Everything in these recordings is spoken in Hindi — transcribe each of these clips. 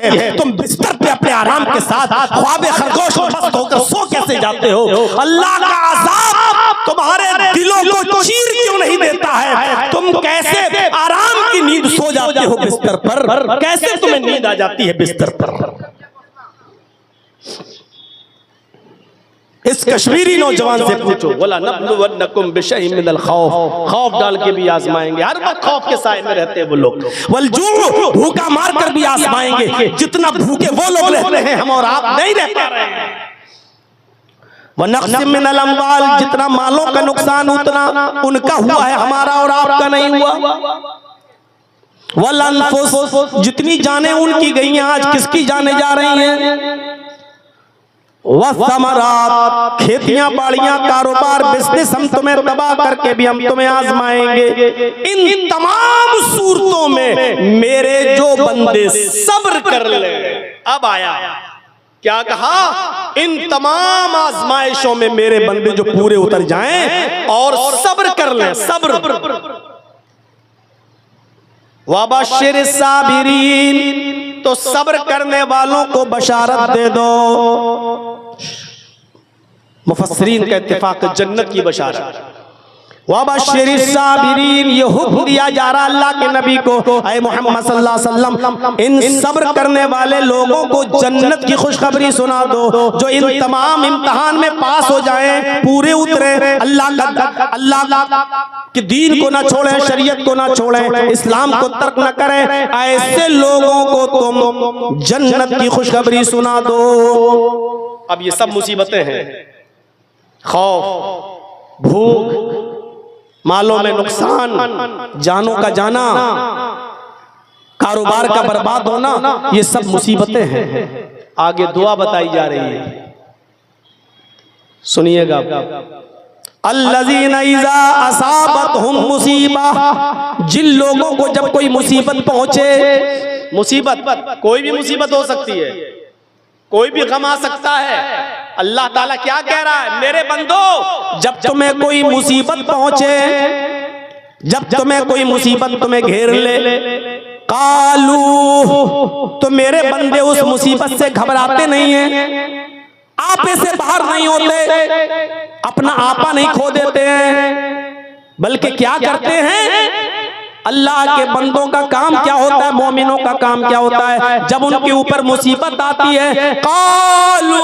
है, तुम बिस्तर पे अपने आराम के साथ ख्वाबे खरगोश में मस्त होकर सो कैसे जाते हो? अल्लाह का अज़ाब तुम्हारे दिलों को चीर क्यों नहीं देता है? तुम कैसे आराम की नींद सो जाते हो बिस्तर पर? कैसे तुम्हें नींद आ जाती है बिस्तर पर? इस कश्मीरी नौजवान से पूछो, वला नब्लुवन्नकुम बिशैइन मिनल खौफ, खौफ डाल के भी आजमाएंगे। हर वक्त खौफ के साए में रहते हैं वो लोग। वलजू, भूखा मार कर भी आजमाएंगे। जितना भूखे वो लोग रहते हैं, हम और आप नहीं रह पा रहे हैं। वनक़्सिम मिनल अम्वाल, जितना मालों का नुकसान उतना उनका हुआ है, हमारा और आपका नहीं हुआ। वल अनफुस, जितनी जानें उनकी गई हैं, आज किसकी जाने जा रही हैं? वसमरात, खेतियां बाड़ियां कारोबार बिजनेस हम तुम्हें तबाह करके भी हम तुम्हें आजमाएंगे। इन तमाम सूरतों में मेरे जो बंदे सब्र कर ले। अब आया क्या कहा? इन तमाम आजमाइशों में मेरे बंदे जो पूरे उतर जाएं और सब्र कर लें। सब्र वबश्शिर साबिरीन, तो सब्र करने वालों को बशारत दे दो। मुफस्सिरीन का इत्तिफाक, जन्नत की बशारत। वबश्शिर साबिरीन, ये हुक्म दिया जा रहा अल्लाह के नबी को, ऐ मोहम्मद सल्लल्लाहु अलैहि वसल्लम, इन सब्र करने वाले लोगों को जन्नत की खुशखबरी सुना दो, जो इन तमाम इम्तिहान में पास हो जाएं, पूरे उतरे, अल्लाह के दीन को ना छोड़ें, शरीयत को ना छोड़ें, इस्लाम को तर्क न करें, ऐसे लोगों को तुम जन्नत की खुशखबरी सुना दो। अब ये सब मुसीबतें हैं, खौफ, भूख, मालों में नुकसान, जानों का जाना, कारोबार का बर्बाद होना, ये सब मुसीबतें हैं। आगे दुआ बताई जा रही है, सुनिएगा। अल्लज़ीना इज़ा असाबतहुम मुसीबा, जिन लोगों को जब कोई मुसीबत पहुंचे, मुसीबत कोई भी मुसीबत हो सकती है, कोई भी गम आ सकता है। अल्लाह ताला क्या कह रहा है? मेरे बंदो, जब तुम्हें कोई मुसीबत पहुंचे, जब तुम्हें कोई मुसीबत तुम्हें घेर ले, कालू, तो मेरे बंदे उस मुसीबत से घबराते नहीं हैं, आपे से बाहर नहीं होते, अपना आपा नहीं खो देते हैं, बल्कि क्या करते हैं? अल्लाह के बंदों का काम क्या होता है, मोमिनों का काम क्या होता है? जब उनके ऊपर मुसीबत आती है, कालू,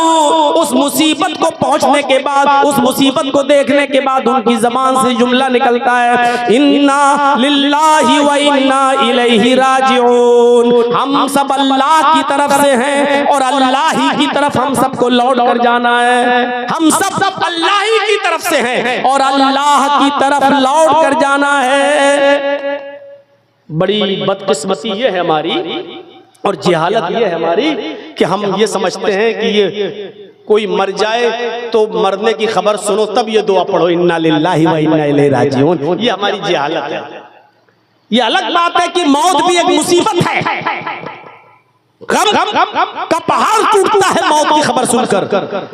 उस मुसीबत को पहुंचने के बाद, उस मुसीबत को देखने के बाद उनकी जबान से जुमला निकलता है, इन्ना लिल्लाहि व इन्ना इलैहि राजिऊन, हम सब अल्लाह की तरफ से हैं और अल्लाह ही की तरफ हम सबको लौट कर जाना है। हम सब अल्लाह ही की तरफ से हैं और अल्लाह की तरफ लौट कर जाना है। बड़ी बदकिस्मती ये है हमारी और जहालत ये है हमारी कि हम ये समझते हैं कि ये कोई मर जाए तो मरने की खबर सुनो तब ये दुआ पढ़ो, इन्ना लिल्लाहि व इन्ना इलैहि राजिऊन। ये हमारी जहालत है। ये अलग बात है कि मौत भी एक मुसीबत है, गम का पहाड़ टूटता है मौत की खबर सुनकर,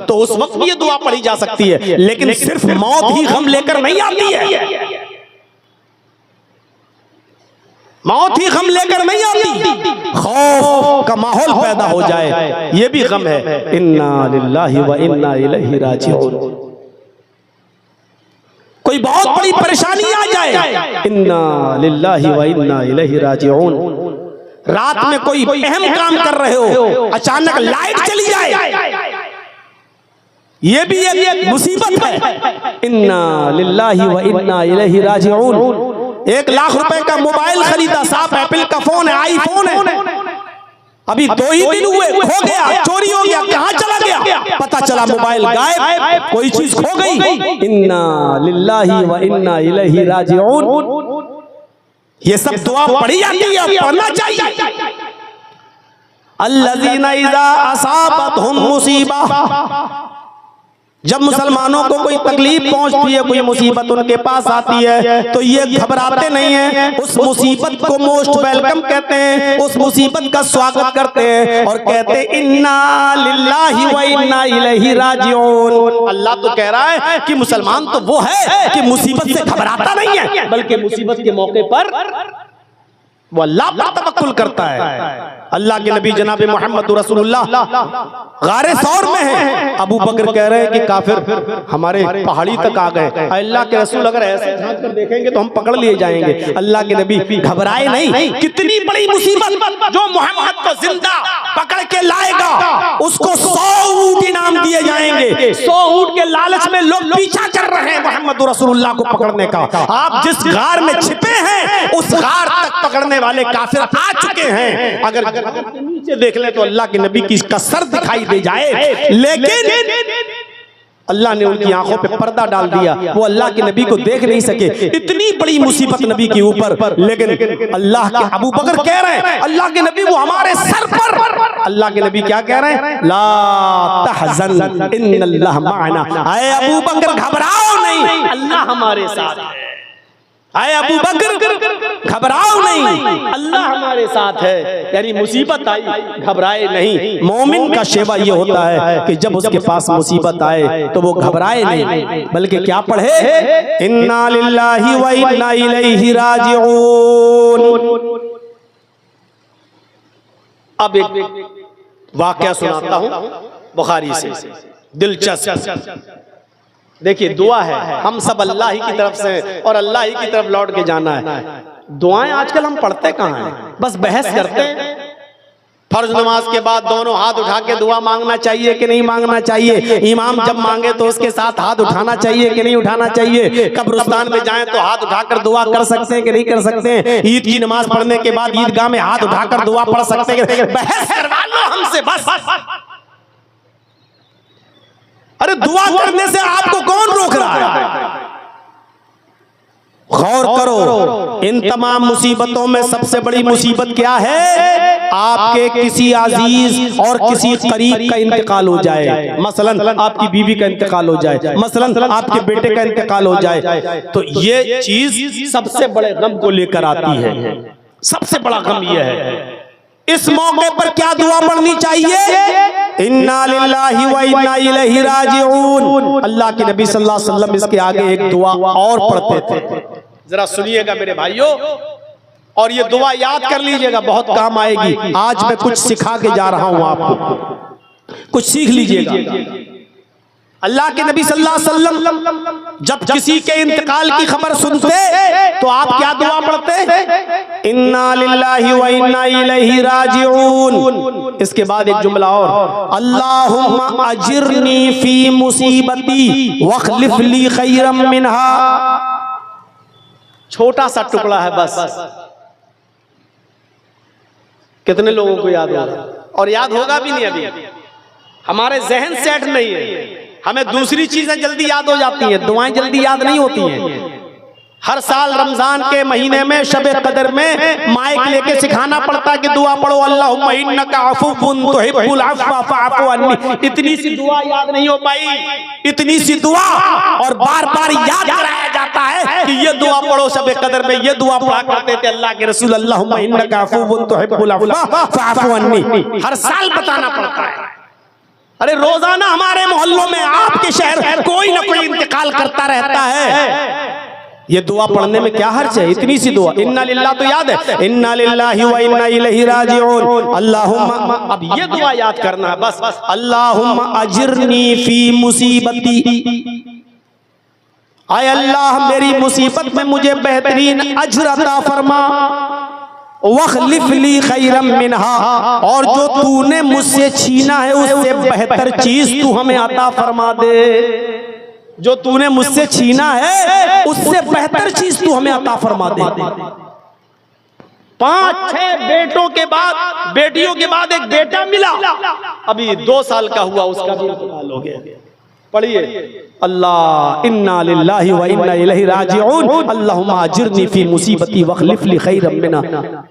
तो उस वक्त भी ये दुआ पढ़ी जा सकती है, लेकिन सिर्फ मौत ही गम लेकर नहीं आती है, मौत ही गम लेकर नहीं आती, खौफ का माहौल पैदा हो जाए ये भी गम है। इन्ना लिल्लाहि व इन्ना इलैहि राजिऊन। कोई बहुत बड़ी परेशानी आ जाए, इन्ना लिल्लाहि व इन्ना इलैहि राजिऊन। रात में कोई अहम काम कर रहे हो, अचानक लाइट चली जाए, ये भी एक मुसीबत है। इन्ना लिल्लाहि व इन्ना इलैहि राजिऊन। 1 लाख रुपए का मोबाइल खरीदा, साफ एप्पल का फोन है, आईफोन है, अभी 2 ही दिन हुए, खो गया, चोरी हो गया, कहां चला गया पता चला, मोबाइल गायब, कोई चीज खो गई। इन्ना लिल्लाहि व इन्ना इलैहि राजिऊन। ये सब दुआ पढ़ी जाती है, पढ़ना चाहिए। अल्लज़ीना इज़ा असाबतहुम मुसीबा, जब मुसलमानों को कोई तकलीफ पहुंचती है, कोई मुसीबत उनके पास आती है, तो ये घबराते नहीं हैं, उस मुसीबत को मोस्ट वेलकम कहते हैं, उस मुसीबत का स्वागत करते हैं और कहते हैं इन्ना लिल्लाहि व इन्ना इलैहि राजिऊन। अल्लाह तो कह रहा है कि मुसलमान तो वो है कि मुसीबत से घबराता नहीं है, बल्कि मुसीबत के मौके पर वो अल्लाह पर तवक्कुल करता है। अल्लाह के नबी जनाब मोहम्मद रसूलुल्लाह गारे सौर में है। अबू बकर कह रहे हैं कि काफिर हमारे पहाड़ी तक आ गए। अल्लाह के रसूल अगर ऐसे झांक कर देखेंगे तो हम पकड़ लिए जाएंगे। अल्लाह के नबी घबराए नहीं। कितनी बड़ी मुसीबत जो मोहम्मद को जिंदा पकड़ के लाएगा उसको 100 ऊंट इनाम दिए जाएंगे। 100 ऊंट के लालच में लोग पीछा कर रहे हैं मोहम्मद रसूलुल्लाह को पकड़ने का। आप जिस गार में छिपे हैं उस गार तक पकड़ने वाले काफिर आ चुके हैं। अगर नीचे देख ले तो अल्लाह के नबी की इसका सर दिखाई दे जाए, लेकिन अल्लाह ने उनकी आंखों पे पर्दा डाल दिया। वो अल्लाह के नबी को देख नहीं सके। इतनी बड़ी मुसीबत नबी के ऊपर, लेकिन अल्लाह के अबू बकर कह रहे हैं अल्लाह के नबी वो हमारे सर पर। अल्लाह के नबी क्या कह रहे हैं? ला तहज़न इन्नल्लाह माअना। आए अबू बकर घबराओ नहीं, अल्लाह हमारे साथ है। आए अबू बकर घबराओ नहीं, अल्लाह हमारे साथ है। यानी मुसीबत आई घबराए नहीं। मोमिन का शेवा ये होता है कि जब उसके पास मुसीबत आए तो वो घबराए नहीं, बल्कि क्या पढ़े? इन्ना लिल्लाहि व इन्ना इलैहि राजिऊन। अब एक वाकया सुनाता हूं बुखारी से, दिलचस्प। देखिए दुआ है, हम सब अल्लाह ही की तरफ से और अल्लाह ही की तरफ लौट के जाना है। दुआएं आजकल हम पढ़ते कहाँ हैं? बस बहस करते हैं। फर्ज नमाज के बाद दोनों हाथ उठा के दुआ मांगना चाहिए कि नहीं मांगना चाहिए? इमाम जब मांगे तो उसके साथ हाथ उठाना चाहिए कि नहीं उठाना चाहिए? कब्रिस्तान में जाएं तो हाथ उठाकर दुआ कर सकते हैं कि नहीं कर सकते हैं? ईद की नमाज पढ़ने के बाद ईदगाह में हाथ उठाकर दुआ पढ़ सकते हैं? बहस करवा लो हमसे बस। अरे दुआ करने से आपको कौन रोक रहा है? गौर करो, इन तमाम मुसीबतों में सबसे बड़ी मुसीबत क्या है? आपके किसी अजीज और किसी करीब का इंतकाल हो जाए। मसलन आपकी बीवी का इंतकाल हो जाए, मसलन आपके बेटे का इंतकाल हो जाए, तो ये चीज सबसे बड़े गम को लेकर आती है। सबसे बड़ा गम यह है। इस मौके पर क्या दुआ पढ़नी चाहिए? इन्ना लिल्लाहि व इन्ना इलैहि राजिऊन। अल्लाह के नबी सल्लल्लाहु अलैहि वसल्लम इसके आगे एक दुआ और पढ़ते थे, जरा सुनिएगा मेरे भाइयों, और ये दुआ याद कर लीजिएगा, बहुत काम आएगी। आज मैं कुछ सिखा के जा रहा हूं आपको, कुछ सीख लीजिएगा। अल्लाह के नबी सल्लल्लाहु अलैहि वसल्लम जब किसी के इंतकाल की खबर सुनते तो आप क्या दुआ पढ़ते? इन्ना लिल्लाहि व इन्ना इलैहि राजिऊन। इसके बाद एक जुमला और, अल्लाहुम्मा अजिरनी फी मुसीबती वखलिफ ली खैरम मिनहा। छोटा सा टुकड़ा है बस। कितने लोगों को याद होगा? और याद होगा भी नहीं। अभी हमारे जहन सेट नहीं है। हमें दूसरी चीजें जल्दी याद हो जाती हैं, दुआएं जल्दी याद नहीं होती हैं। हर साल रमजान के महीने में शबे कदर में माइक लेके सिखाना पड़ता है कि दुआ पढ़ो, अल्लाहुम्मा इन्नका अफ़ुव्वुन तुहिब्बुल अफ़्व फ़अफ़ु अन्नी। इतनी सी दुआ याद नहीं हो पाई, इतनी सी दुआ, और बार बार याद कराया जाता है कि ये दुआ पढ़ो। शबे कदर में ये दुआ पढ़ा करते थे अल्लाह के रसूल, अल्लाहुम्मा इन्नका अफ़ुव्वुन तुहिब्बुल अफ़्व फ़अफ़ु अन्नी। हर साल बताना पड़ता है। अरे रोजाना हमारे मोहल्लों में, आपके शहर, कोई ना कोई इंतकाल करता रहता है। ये दुआ पढ़ने में क्या हर्ज है? इतनी सी दुआ, इन्ना लिल्लाह तो याद है, इन्ना लिल्लाहि व इन्ना इलैहि राजिऊन। अल्लाहुम्मा, अब ये दुआ याद करना है बस। अल्लाहुम्मा अजिरनी फी मुसीबती। आय अल्लाह मेरी मुसीबत में मुझे बेहतरीन अज्र अता फरमा। वखलिफ ली खैरम मिनहा, और जो तूने मुझसे छीना है उससे बेहतर चीज तू हमें अता फरमा दे। जो तूने मुझसे छीना है उससे बेहतर चीज तू हमें अता फरमा दे। 5-6 बेटों के बाद, बेटियों के बाद एक बेटा मिला, अभी 2 साल का हुआ, उसका भी इंतकाल हो गया। पढ़िए, अल्लाह इन्ना लिल्लाहि व इन्ना इलैहि राजिऊन। अल्लाहुम्मा अजिरनी फी मुसीबती वखलिफ ली खैरम मिनहा।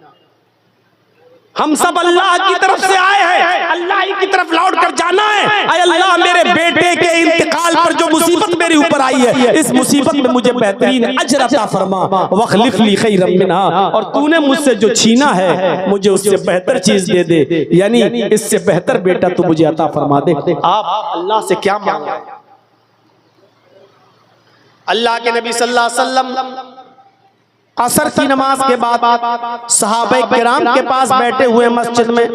हम सब अल्लाह की तरफ से आए हैं, अल्लाह की तरफ लौट कर जाना है। अय अल्लाह मेरे बेटे के इंतकाल पर जो मुसीबत मेरे ऊपर आई है, इस मुसीबत में मुझे बेहतरीन अज्र अता फरमा। वखलिफ ली खैरम मिनहा, और तूने मुझसे जो छीना है मुझे उससे बेहतर चीज दे दे, यानी इससे बेहतर बेटा तू मुझे अता फरमा दे। आप अल्लाह से क्या मांगे? अल्लाह के नबी सल्लल्लाहु अलैहि वसल्लम असर की नमाज के बाद सहाबा किराम के पास बैठे हुए मस्जिद में,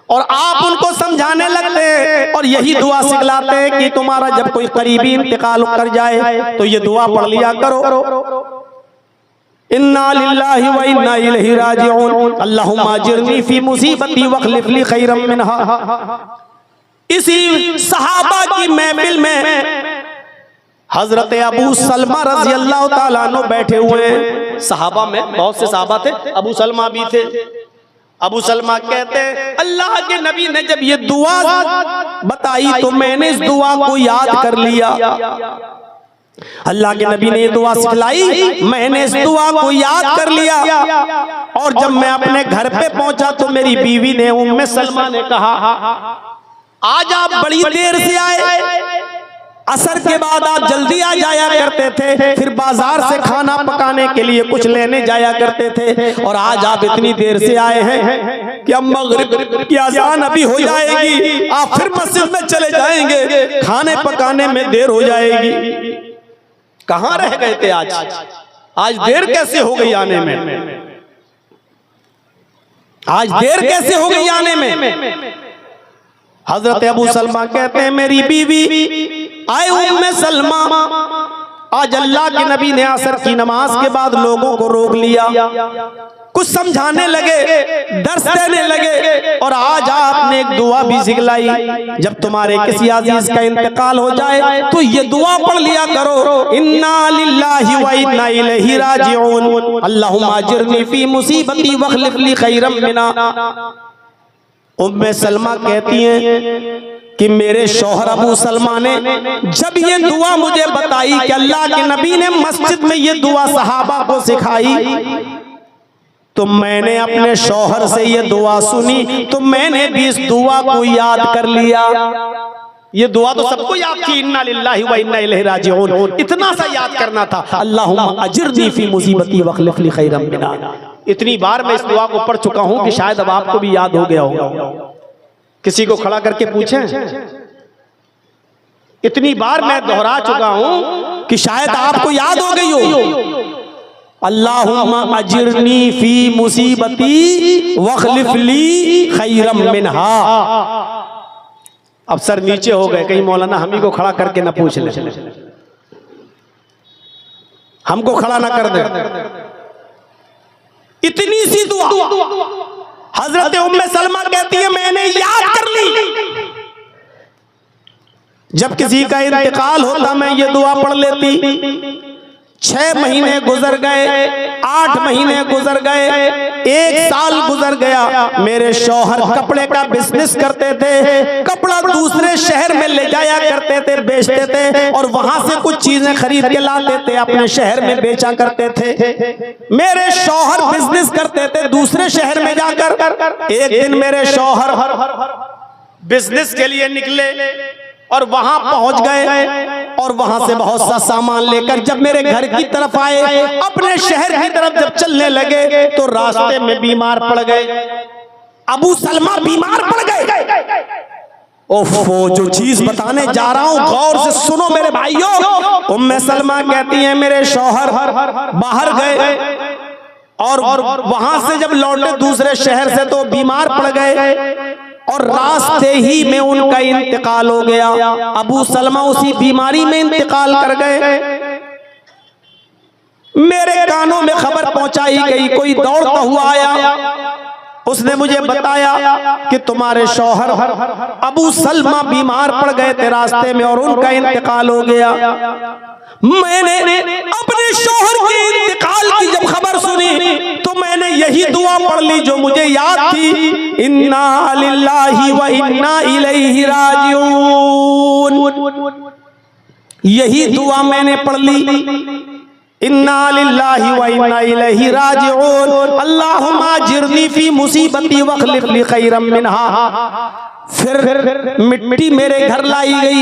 और आप उनको समझाने लगते हैं और यही दुआ सिखलाते हैं कि तुम्हारा जब कोई करीबी इंतकाल कर जाए तो ये दुआ पढ़ लिया करो, इन्ना लिल्लाहि व इन्ना इलैहि राजिऊन, अल्लाहुम्मा अजिरनी फी मुसीबती वखलिफ ली खैरम मिनहा। इसी सहाबा की महफिल में हजरत अबू सलमा रजी अल्लाह ताला अन्हु बैठे हुए हैं। सहाबा में बहुत से सहाबा थे, अबू सलमा भी थे। अबू सलमा कहते हैं अल्लाह के नबी ने जब ये दुआ बताई तो मैंने इस दुआ को याद कर लिया। अल्लाह के नबी ने ये दुआ सिखलाई, मैंने इस दुआ को याद कर लिया। और जब मैं अपने घर पे पहुंचा तो मेरी बीवी ने, उम्मे सलमा ने कहा, आज आप बड़ी देर से आए, असर के बाद आप जल्दी आ जाया करते थे, फिर बाजार से खाना पकाने के लिए कुछ लेने जाया करते थे, और आज आप इतनी देर से आए हैं कि अब मगरिब की अज़ान अभी हो जाएगी, आप फिर मस्जिद में चले जाएंगे, खाने पकाने में देर हो जाएगी। कहां रह गए थे आज देर कैसे हो गई आने में? आज देर कैसे हो गई आने में? हजरत अबू सलमा कहते हैं मेरी बीवी आए उम्मे सलमा, आज अल्लाह के नबी ने असर की नमाज के बाद लोगों को रोक लिया, कुछ समझाने लगे, दर्स देने लगे, और आज आपने एक दुआ भी सिखलाई, जब तुम्हारे किसी अजीज का इंतकाल हो जाए तो ये दुआ पढ़ लिया करो, इन्ना लिल्लाहि व इन्ना इलैहि राजिऊन, अल्लाहुम्मा अजिरनी फी मुसीबती वखलिफ ली खैरम मिना। उम्मे सलमा कहती हैं कि मेरे शौहर अबू सलमा ने जब ये दुआ मुझे बताई कि अल्लाह के नबी ने मस्जिद में ये दुआ सहाबा को सिखाई, तो मैंने अपने शौहर से ये दुआ सुनी तो मैंने भी इस दुआ को याद कर लिया। ये दुआ तो सबको याद थी, इन्ना लिल्लाहि व इन्ना इलैहि राजिऊन, इतना सा याद करना था, अल्लाहुम्मा अजिरनी फी मुसीबती वखलिफ ली खैरम मिना। इतनी बार मैं इस दुआ को पढ़ चुका हूं कि शायद अब आपको भी याद हो गया होगा। किसी को खड़ा करके पूछें, इतनी बार मैं दोहरा चुका हूं कि शायद आपको याद हो गई हो। अल्लाहुम्मा अजिरनी फी मुसीबती वखलिफ ली खैरम मिनहा। अब सर नीचे हो गए, कहीं मौलाना हम ही को खड़ा करके ना पूछ ले, हमको खड़ा ना कर दे। इतनी सी दुआ हजरत उम्मे सलमा कहती है मैंने याद कर ली, जब किसी का इंतकाल होता मैं ये दुआ पढ़ लेती। 6 महीने गुजर गए, 8 महीने गुजर गए, 1 साल गुजर गया। मेरे शौहर कपड़े का बिजनेस करते थे, कपड़ा दूसरे शहर में ले जाया करते थे, बेचते थे, और वहां से कुछ चीजें खरीद के लाते थे, अपने शहर में बेचा करते थे। मेरे शौहर बिजनेस करते थे दूसरे शहर में जाकर। एक दिन मेरे शौहर बिजनेस के लिए निकले और वहां पहुंच गए, और वहां से बहुत सा सामान लेकर जब मेरे घर की तरफ आए, अपने शहर की तरफ जब चलने लगे तो रास्ते में बीमार पड़ गए। अबू सलमा बीमार पड़ गए। ओफो, जो चीज बताने जा रहा हूं गौर से सुनो मेरे भाइयों। उम्मे सलमा कहती हैं मेरे शौहर बाहर गए, और वहां से जब लौटे दूसरे शहर से तो बीमार पड़ गए, और रास्ते ही में उनका इंतकाल हो गया। अबू सलमा उसी बीमारी में इंतकाल कर गए। मेरे कानों में खबर पहुंचाई गई, कोई दौड़ता हुआ आया, उसने मुझे बताया कि तुम्हारे शौहर अबू सलमा बीमार पड़ गए थे रास्ते में और उनका इंतकाल हो गया। मैंने अपने शौहर के इंतकाल की जब खबर सुनी तो मैंने यही दुआ पढ़ ली जो मुझे याद थी, इन्ना लिल्लाहि व इन्ना इलैहि राजिऊन। यही दुआ मैंने पढ़ ली, इन्ना लिल्लाहि व इन्ना इलैहि राजिऊन, अल्लाहुम्मा अजिरनी फी मुसीबती वखलिफ ली खैरम मिनहा। फिर मिट्टी मेरे घर लाई गई,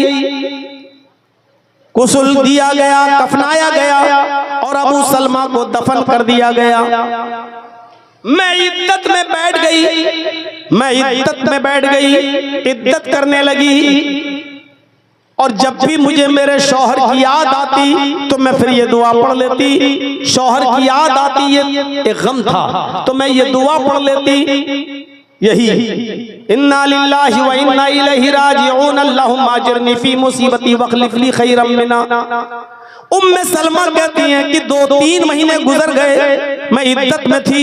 गुस्ल दिया गया, कफनाया गया, और अबू सलमा को दफन कर दिया गया। मैं इद्दत में बैठ गई, इद्दत करने लगी। और जब भी मुझे मेरे शौहर की याद आती तो मैं फिर ये दुआ पढ़ लेती। शौहर की याद आती, ये एक गम था, तो मैं ये दुआ पढ़ लेती, यही इन्ना लिल्लाहि व इन्ना इलैहि राजिऊन अल्लाहुम्मा अजिरनी फी मुसीबती वखलिफ ली खैरम मिना। उम्मे सलमा कहती हैं कि 2-3 महीने गुजर गए, मैं इद्दत में थी।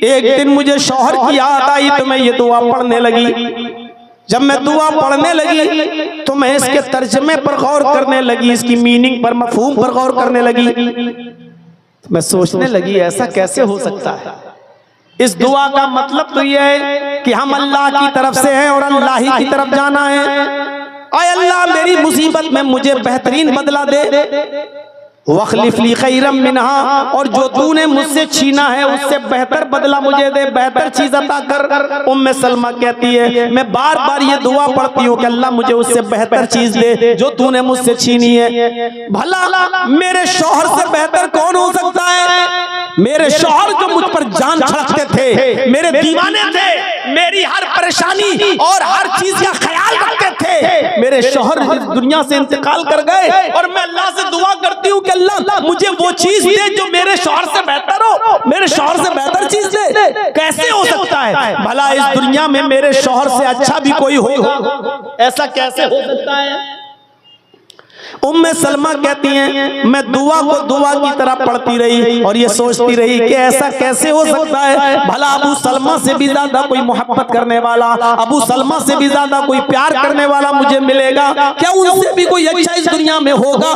एक दिन मुझे शौहर की याद आई तो मैं ये दुआ पढ़ने लगी। जब मैं दुआ पढ़ने लगी तो मैं इसके तर्जमे पर गौर करने लगी, इसकी मीनिंग पर, मफहूम पर गौर करने लगी। मैं सोचने लगी ऐसा कैसे हो सकता है। इस दुआ का मतलब तो यह है कि हम अल्लाह की तरफ से हैं और अल्लाह ही की तरफ जाना है। आय अल्लाह मेरी मुसीबत में मुझे बेहतरीन बदला दे, वखलिफ ली खैरम मिनहा, और जो तूने मुझसे छीना है उससे बेहतर बदला मुझे दे, बेहतर चीज अता कर। उम्मे सलमा कहती है मैं बार बार ये दुआ पढ़ती हूँ कि अल्लाह मुझे उससे बेहतर चीज दे जो तूने मुझसे छीनी है। भला मेरे शौहर से बेहतर कौन हो सकता है? मेरे शौहर जो मुझ पर जान छड़कते थे, मेरे दीवाने थे, मेरी हर परेशानी और हर चीज का ख्याल रखते थे। मेरे शौहर इस दुनिया से इंतकाल कर गए और मैं अल्लाह से दुआ करती हूँ कि अल्लाह मुझे वो चीज दे जो मेरे शौहर से बेहतर हो, मेरे शौहर से बेहतर चीज दे। कैसे हो सकता है? भला इस दुनिया में मेरे शौहर से अच्छा भी कोई होगा? ऐसा कैसे हो सकता है? उम्मे सलमा कहती हैं मैं दुआ को दुआ की तरह पढ़ती रही और ये सोचती रही कि ऐसा कैसे हो सकता है। भला अबू सलमा से भी ज्यादा कोई मोहब्बत करने वाला, अबू सलमा से भी ज्यादा कोई प्यार करने वाला मुझे मिलेगा क्या? उनसे भी कोई अच्छा इस दुनिया में होगा?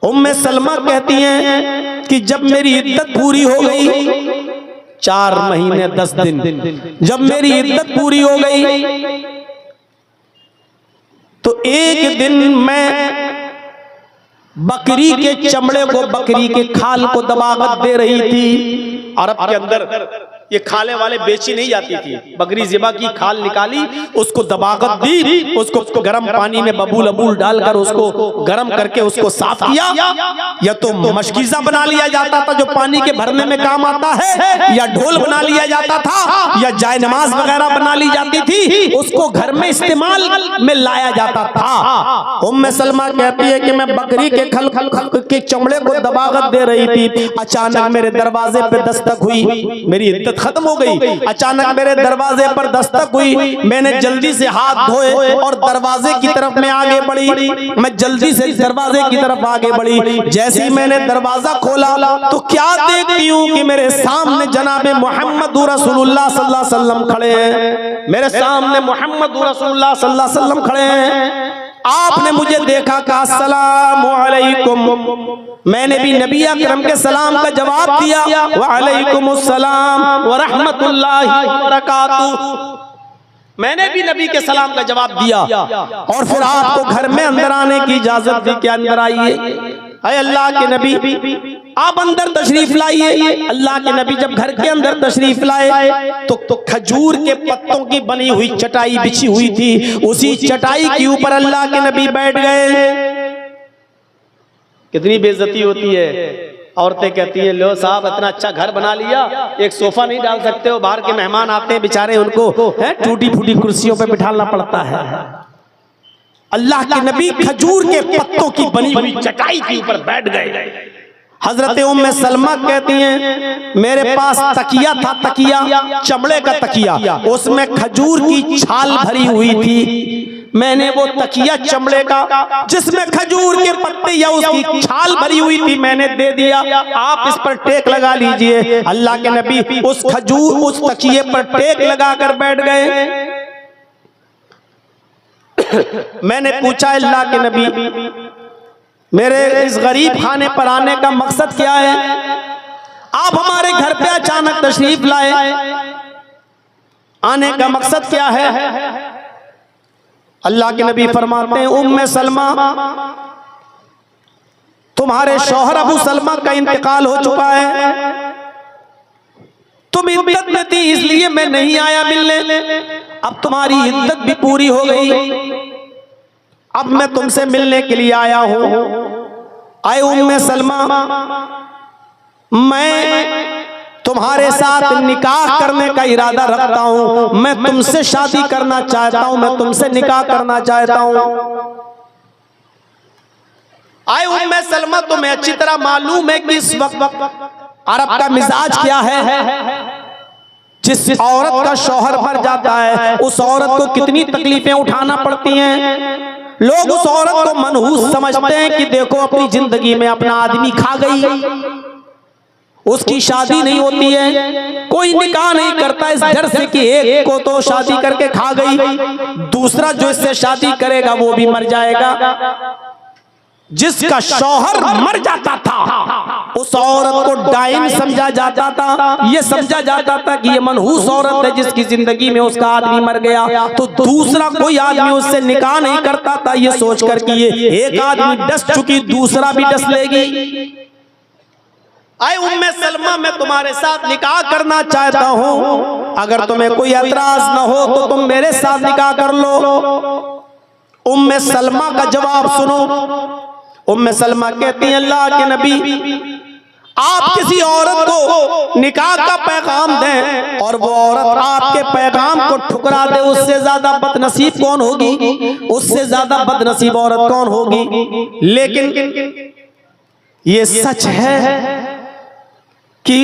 उम्मे सलमा कहती हैं कि जब मेरी इद्दत पूरी हो गई, 4 महीने 10 दिन, जब मेरी इद्दत पूरी हो गई तो एक दिन मैं बकरी के चमड़े को, बकरी के खाल को दबावत दे रही थी। अरब के अंदर ये खाले वाले बेची नहीं जाती थी। बकरी ज़िबा की खाल निकाली, उसको दबावत दी, उसको गर्म पानी में बबूल अबूल डालकर उसको गर्म करके उसको साफ किया। या तो मशकीज़ा बना लिया जाता था जो पानी के भरने में काम आता है, या ढोल बना लिया जाता था, या जाय नमाज वगैरह बना ली जाती थी, उसको घर में इस्तेमाल में लाया जाता था। उम्मे सलमा कहती है कि मैं बकरी के खल के चमड़े को दबावत दे रही थी। अचानक मेरे दरवाजे पे दस्तक हुई, मेरी इद्दत खत्म हो गई। अचानक मेरे दरवाजे पर दस्तक हुई, मैंने जल्दी से हाथ धोए और दरवाजे की तरफ में आगे बढ़ी। मैं जल्दी से दरवाजे की तरफ आगे बढ़ी। जैसे ही मैंने दरवाजा खोला तो क्या देखती हूँ कि मेरे सामने जनाबे मोहम्मद रसूलुल्लाह सल्लल्लाहु अलैहि वसल्लम खड़े हैं। मेरे सामने मोहम्मद रसूलुल्लाह सल्लल्लाहु अलैहि वसल्लम खड़े हैं। आपने मुझे देखा, कहा अस्सलामु अलैकुम। मैंने भी नबी अकरम के सलाम का जवाब दिया, व अलैकुमुस्सलाम व रहमतुल्लाहि व बरकातुहू। मैंने भी नबी के सलाम का जवाब दिया और फिर आपको घर में अंदर आने की इजाजत दी कि अंदर आइए। अरे अल्लाह के नबी आप अंदर तशरीफ लाइए। अल्लाह के नबी जब घर के अंदर तशरीफ लाए तो खजूर के पत्तों की बनी हुई चटाई बिछी हुई थी। उसी चटाई के ऊपर अल्लाह के नबी बैठ गए। कितनी बेइज्जती होती है। औरतें कहती है लो साहब इतना अच्छा घर बना लिया, एक सोफा नहीं डाल सकते हो? बाहर के मेहमान आते हैं बेचारे, उनको टूटी फूटी कुर्सियों पे बिठाना पड़ता है। अल्लाह के नबी खजूर के पत्तों की बनी हुई चटाई के ऊपर बैठ गए। हजरत उम्मे सलमा कहती हैं मेरे पास तकिया था, तकिया चमड़े का तकिया, उसमें खजूर की छाल भरी हुई थी। मैंने वो तकिया चमड़े का जिसमें खजूर के पत्ते या उसकी छाल भरी हुई थी मैंने दे दिया, आप इस पर टेक लगा लीजिए। अल्लाह के नबी उस तकिए पर टेक लगाकर बैठ गए। मैंने पूछा अल्लाह के नबी मेरे इस गरीब खाने पर आने का मकसद क्या है? आप हमारे घर पे अचानक तशरीफ लाए, आने का मकसद क्या है? अल्लाह के नबी फरमाते हैं उम्मे सलमा तुम्हारे शौहर अबू सलमा का इंतकाल हो चुका है, तुम इद्दत में थी इसलिए मैं नहीं आया मिलने, अब तुम्हारी इद्दत भी पूरी हो गई, अब मैं तुमसे मिलने के लिए आया हूं। आए उम्मे सलमा मैं तुम्हारे साथ निकाह करने का इरादा रखता हूं, मैं तुमसे शादी करना चाहता हूं, मैं तुमसे निकाह करना चाहता हूं। आए उम्मे सलमा, तुम्हें अच्छी तरह मालूम है कि इस वक्त अरब का मिजाज क्या है। जिस औरत का शौहर मर जाता है उस औरत को कितनी तकलीफें उठाना पड़ती हैं। लोग उस औरत को मनहूस समझते हैं कि देखो अपनी जिंदगी में अपना आदमी खा गई, उसकी शादी नहीं होती है, कोई निकाह नहीं करता इस डर से कि एक को तो शादी करके खा गई, दूसरा जो इससे शादी करेगा वो भी मर जाएगा। जिसका शौहर मर जाता था उस औरत को डाइन समझा जाता था, ये समझा जाता था कि ये मनहूस औरत है जिसकी जिंदगी में उसका आदमी मर गया, तो दूसरा कोई आदमी उससे निकाह नहीं करता था, ये सोचकर कि ये एक आदमी डस चुकी दूसरा भी डस लेगी। आए उम्मे सलमा, मैं तुम्हारे साथ निकाह करना चाहता हूं, अगर तुम्हें कोई एतराज न हो तो तुम मेरे साथ निकाह कर लो। उम्मे सलमा का जवाब सुनो। उम्मे सलमा कहती हैं, अल्लाह के नबी, आप किसी औरत को निकाह का पैगाम दें और वो औरत आपके पैगाम को ठुकरा दे, उससे ज्यादा बदनसीब कौन होगी, उससे ज्यादा बदनसीब औरत कौन होगी। लेकिन ये सच है कि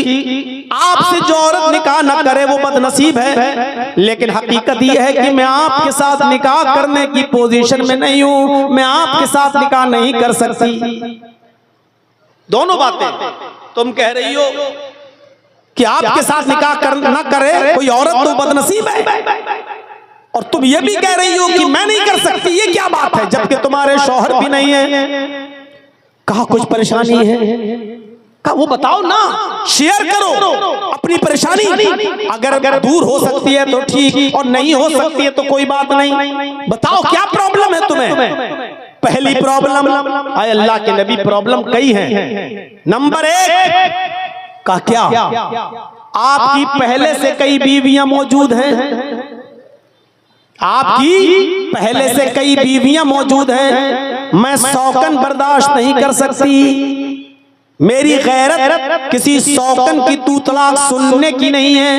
आपसे जो औरत निकाह न करे वो बदनसीब है, लेकिन हकीकत ये है कि मैं आपके साथ निकाह करने की पोजीशन में नहीं हूं, मैं आपके साथ निकाह नहीं कर सकती। दोनों बातें, तुम कह रही हो कि आपके साथ निकाह न करे कोई औरत तो बदनसीब है, और तुम ये भी कह रही हो कि मैं नहीं कर सकती, ये क्या बात है, जबकि तुम्हारे शौहर भी नहीं है। कहा कुछ परेशानी है, वो बताओ ना, शेयर करो अपनी परेशानी। अगर दूर हो सकती है तो ठीक, और नहीं हो सकती है तो कोई बात नहीं। बताओ क्या प्रॉब्लम है तुम्हें। पहली प्रॉब्लम, आए अल्लाह के नबी, प्रॉब्लम कई हैं। नंबर 1 का क्या, आपकी पहले से कई बीवियां मौजूद हैं, आपकी पहले से कई बीवियां मौजूद हैं, मैं शौकन बर्दाश्त नहीं कर सकती। मेरी गैरत किसी शौकन की तू तलाक सुनने की नहीं है,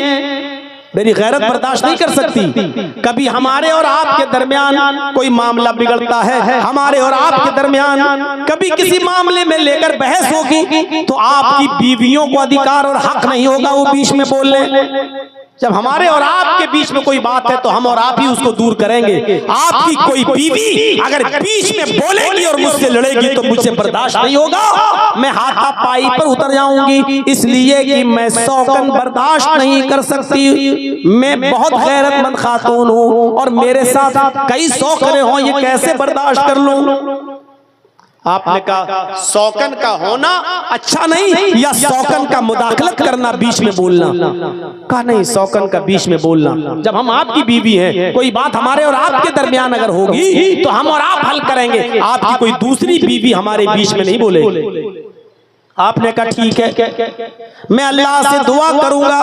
मेरी गैरत बर्दाश्त नहीं कर सकती। कभी हमारे और आपके दरमियान कोई मामला बिगड़ता है, हमारे और आपके दरमियान कभी किसी मामले में लेकर बहस होगी, तो आपकी बीवियों को अधिकार और हक नहीं होगा वो बीच में बोलने। जब हमारे और आपके बीच में कोई बात है तो हम और आप ही उसको दूर करेंगे। आपकी कोई बीवी अगर बीच में बोलेगी और मुझसे लड़ेगी तो मुझसे बर्दाश्त नहीं होगा, मैं हाथापाई पर उतर जाऊंगी, इसलिए कि मैं शौकन बर्दाश्त नहीं कर सकती। मैं बहुत गैरतमंद खातून हूँ और मेरे साथ कई शौकने हों, ये कैसे बर्दाश्त कर लूं। आपने कहा शौकन का होना अच्छा नहीं या शौकन का मुदाखलत करना, बीच में बोलना। कहा नहीं, शौकन का बीच में बोलना। जब हम आपकी बीवी हैं, कोई बात हमारे और आपके दरमियान अगर होगी तो हम और आप हल करेंगे, आपकी कोई दूसरी बीवी हमारे बीच में नहीं बोलेगी। आपने कहा ठीक है, मैं अल्लाह से दुआ करूंगा,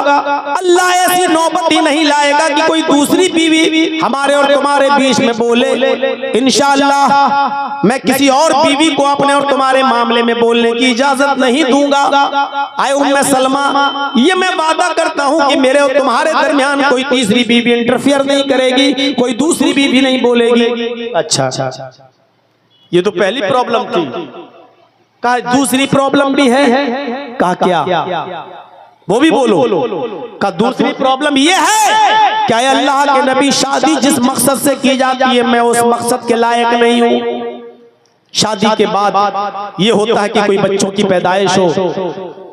अल्लाह ऐसी नौबत ही नहीं लाएगा कि कोई दूसरी बीवी हमारे और तुम्हारे बीच में बोले। इंशाअल्लाह मैं किसी और बीवी को अपने और तुम्हारे मामले में बोलने की इजाजत नहीं दूंगा। आए उम्मे सलमा, ये मैं वादा करता हूं कि मेरे और तुम्हारे दरमियान कोई तीसरी बीवी इंटरफियर नहीं करेगी, कोई दूसरी बीवी नहीं बोलेगी। अच्छा, ये तो पहली प्रॉब्लम थी। कहा दूसरी प्रॉब्लम भी है। कहा क्या, वो भी बोलो। कहा दूसरी प्रॉब्लम ये है, क्या अल्लाह के नबी, शादी जिस मकसद से की जाती है मैं उस मकसद के लायक नहीं हूँ। शादी के बाद ये होता है कि कोई बच्चों की पैदाइश हो,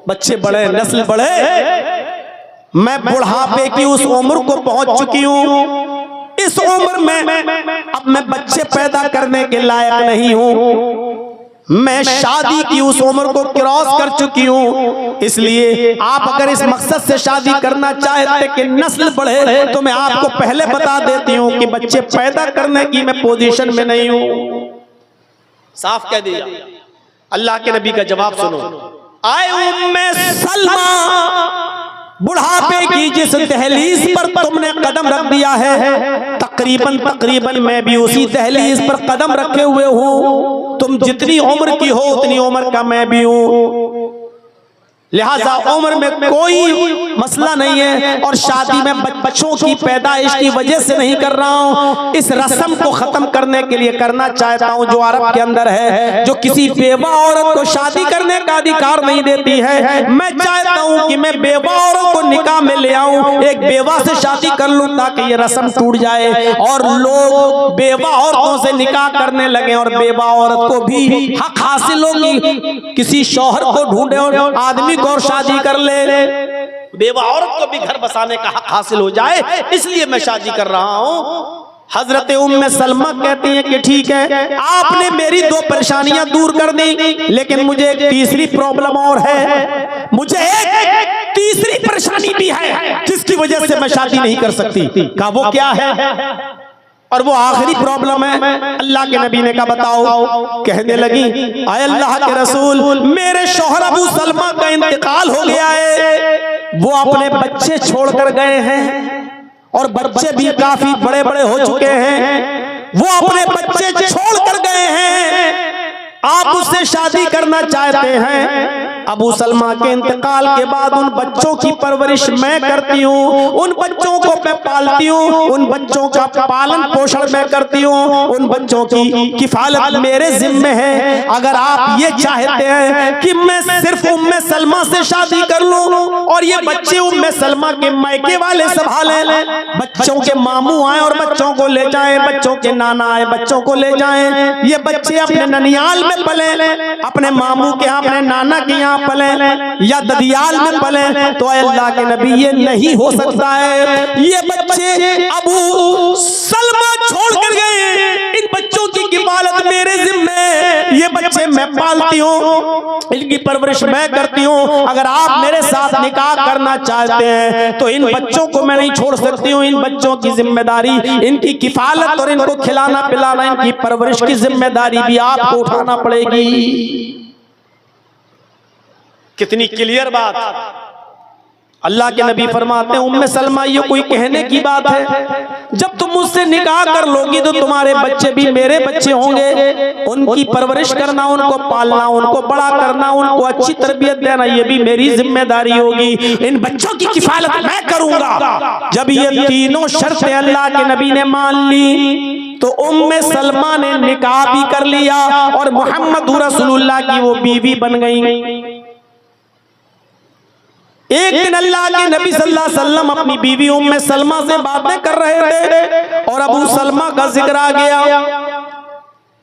बच्चे बढ़े, नस्ल बढ़े, मैं बुढ़ापे की उस उम्र को पहुंच चुकी हूँ, इस उम्र में अब मैं बच्चे पैदा करने के लायक नहीं हूँ, मैं शादी की उस उम्र को क्रॉस कर चुकी हूँ। इसलिए आप अगर इस मकसद से शादी करना चाहते कि नस्ल बढ़े तो मैं आपको पहले बता देती हूँ कि बच्चे पैदा करने की मैं पोजीशन में नहीं हूँ। साफ कह दिया। अल्लाह के नबी का जवाब सुनो। आए उम्मे सलमा, बुढ़ापे की जिस दहलीज पर तुमने कदम रख दिया है, तकरीबन मैं भी उसी दहलीज पर कदम रखे हुए हूँ। तुम जितनी उम्र की हो उतनी उम्र का मैं भी हूँ। लिहाजा उम्र में कोई मसला नहीं है, और शादी में बच्चों की पैदाइश की वजह से नहीं कर रहा हूँ, इस रस्म को खत्म करने के लिए करना चाहता हूँ जो अरब के अंदर है, जो किसी बेवा औरत को शादी करने का अधिकार नहीं देती है। मैं चाहता हूँ कि मैं बेवा औरत को निकाह में ले आऊं, एक बेवा से शादी कर लूं ताकि ये रस्म टूट जाए और लोग बेवा औरतों से निकाह करने लगे और बेवा औरत को भी हक हासिल होगी, किसी शौहर को ढूंढे और आदमी को और शादी कर ले, बेवा औरत को भी घर बसाने का हक हासिल हो जाए, इसलिए मैं शादी कर रहा हूं। हजरत उम्मे सलमा कहती हैं कि ठीक है, आपने मेरी दो परेशानियां दूर कर दी, लेकिन मुझे एक तीसरी प्रॉब्लम और है, मुझे एक तीसरी परेशानी भी है जिसकी वजह से मैं शादी नहीं कर सकती। कहा वो क्या है? और वो आखिरी प्रॉब्लम है। अल्लाह के नबी ने कहा बताओ। कहने लगी आए अल्लाह के रसूल, मेरे शौहर अबू सलमा का इंतकाल हो गया है, वो अपने बच्चे छोड़कर गए हैं और बच्चे भी काफी बड़े बड़े हो चुके हैं, वो अपने बच्चे छोड़कर गए हैं, आप उससे शादी करना चाहते हैं। अबू सलमा के इंतकाल के बाद उन बच्चों की परवरिश मैं करती हूँ, उन बच्चों को मैं पालती हूँ, उन बच्चों का पालन पोषण मैं करती हूँ, उन बच्चों की किफालत मेरे जिम्मे है। अगर आप ये चाहते हैं कि मैं सिर्फ उम्मे सलमा से शादी कर लूं और ये बच्चे उम्मे सलमा के मायके वाले संभाले, बच्चों के मामू आए और बच्चों को ले जाएं, बच्चों के नाना आए बच्चों को ले जाएं, ये बच्चे अपने ननियाल में पले, अपने मामू के यहाँ अपने नाना के यहाँ पले या ददियाल में पले, तो अल्लाह के नबी ये नहीं हो सकता है। ये बच्चे अबू सलमा छोड़ कर गए, इन बच्चों की किफालत मेरे जिम्मे, ये बच्चे मैं पालती हूँ, इनकी परवरिश मैं करती हूँ। अगर आप मेरे साथ निकाह करना चाहते हैं तो इन बच्चों को मैं नहीं छोड़ सकती हूँ, इन बच्चों की जिम्मेदारी, इनकी किफालत और इनको खिलाना पिलाना, इनकी परवरिश की जिम्मेदारी भी आपको उठाना पड़ेगी। कितनी क्लियर बात। अल्लाह के नबी फरमाते हैं उम्मे सलमा ये कोई कहने की बात है, जब तुम मुझसे निकाह कर लोगी तो तुम्हारे बच्चे भी मेरे बच्चे होंगे, उनकी परवरिश करना, उनको पालना, उनको बड़ा करना, उनको अच्छी तरबियत देना, ये भी मेरी जिम्मेदारी होगी, इन बच्चों की किफालत मैं करूंगा। जब ये तीनों शर्तें अल्लाह के नबी ने मान ली तो उम्मे सलमा ने निकाह भी कर लिया और मोहम्मद रसूलुल्लाह की वो बीवी बन गई। एक दिन अल्लाह के नबी सल्लल्लाहु अलैहि वसल्लम अपनी बीवी उम्मे सलमा से बातें कर रहे थे और अबू सलमा का जिक्र आ गया।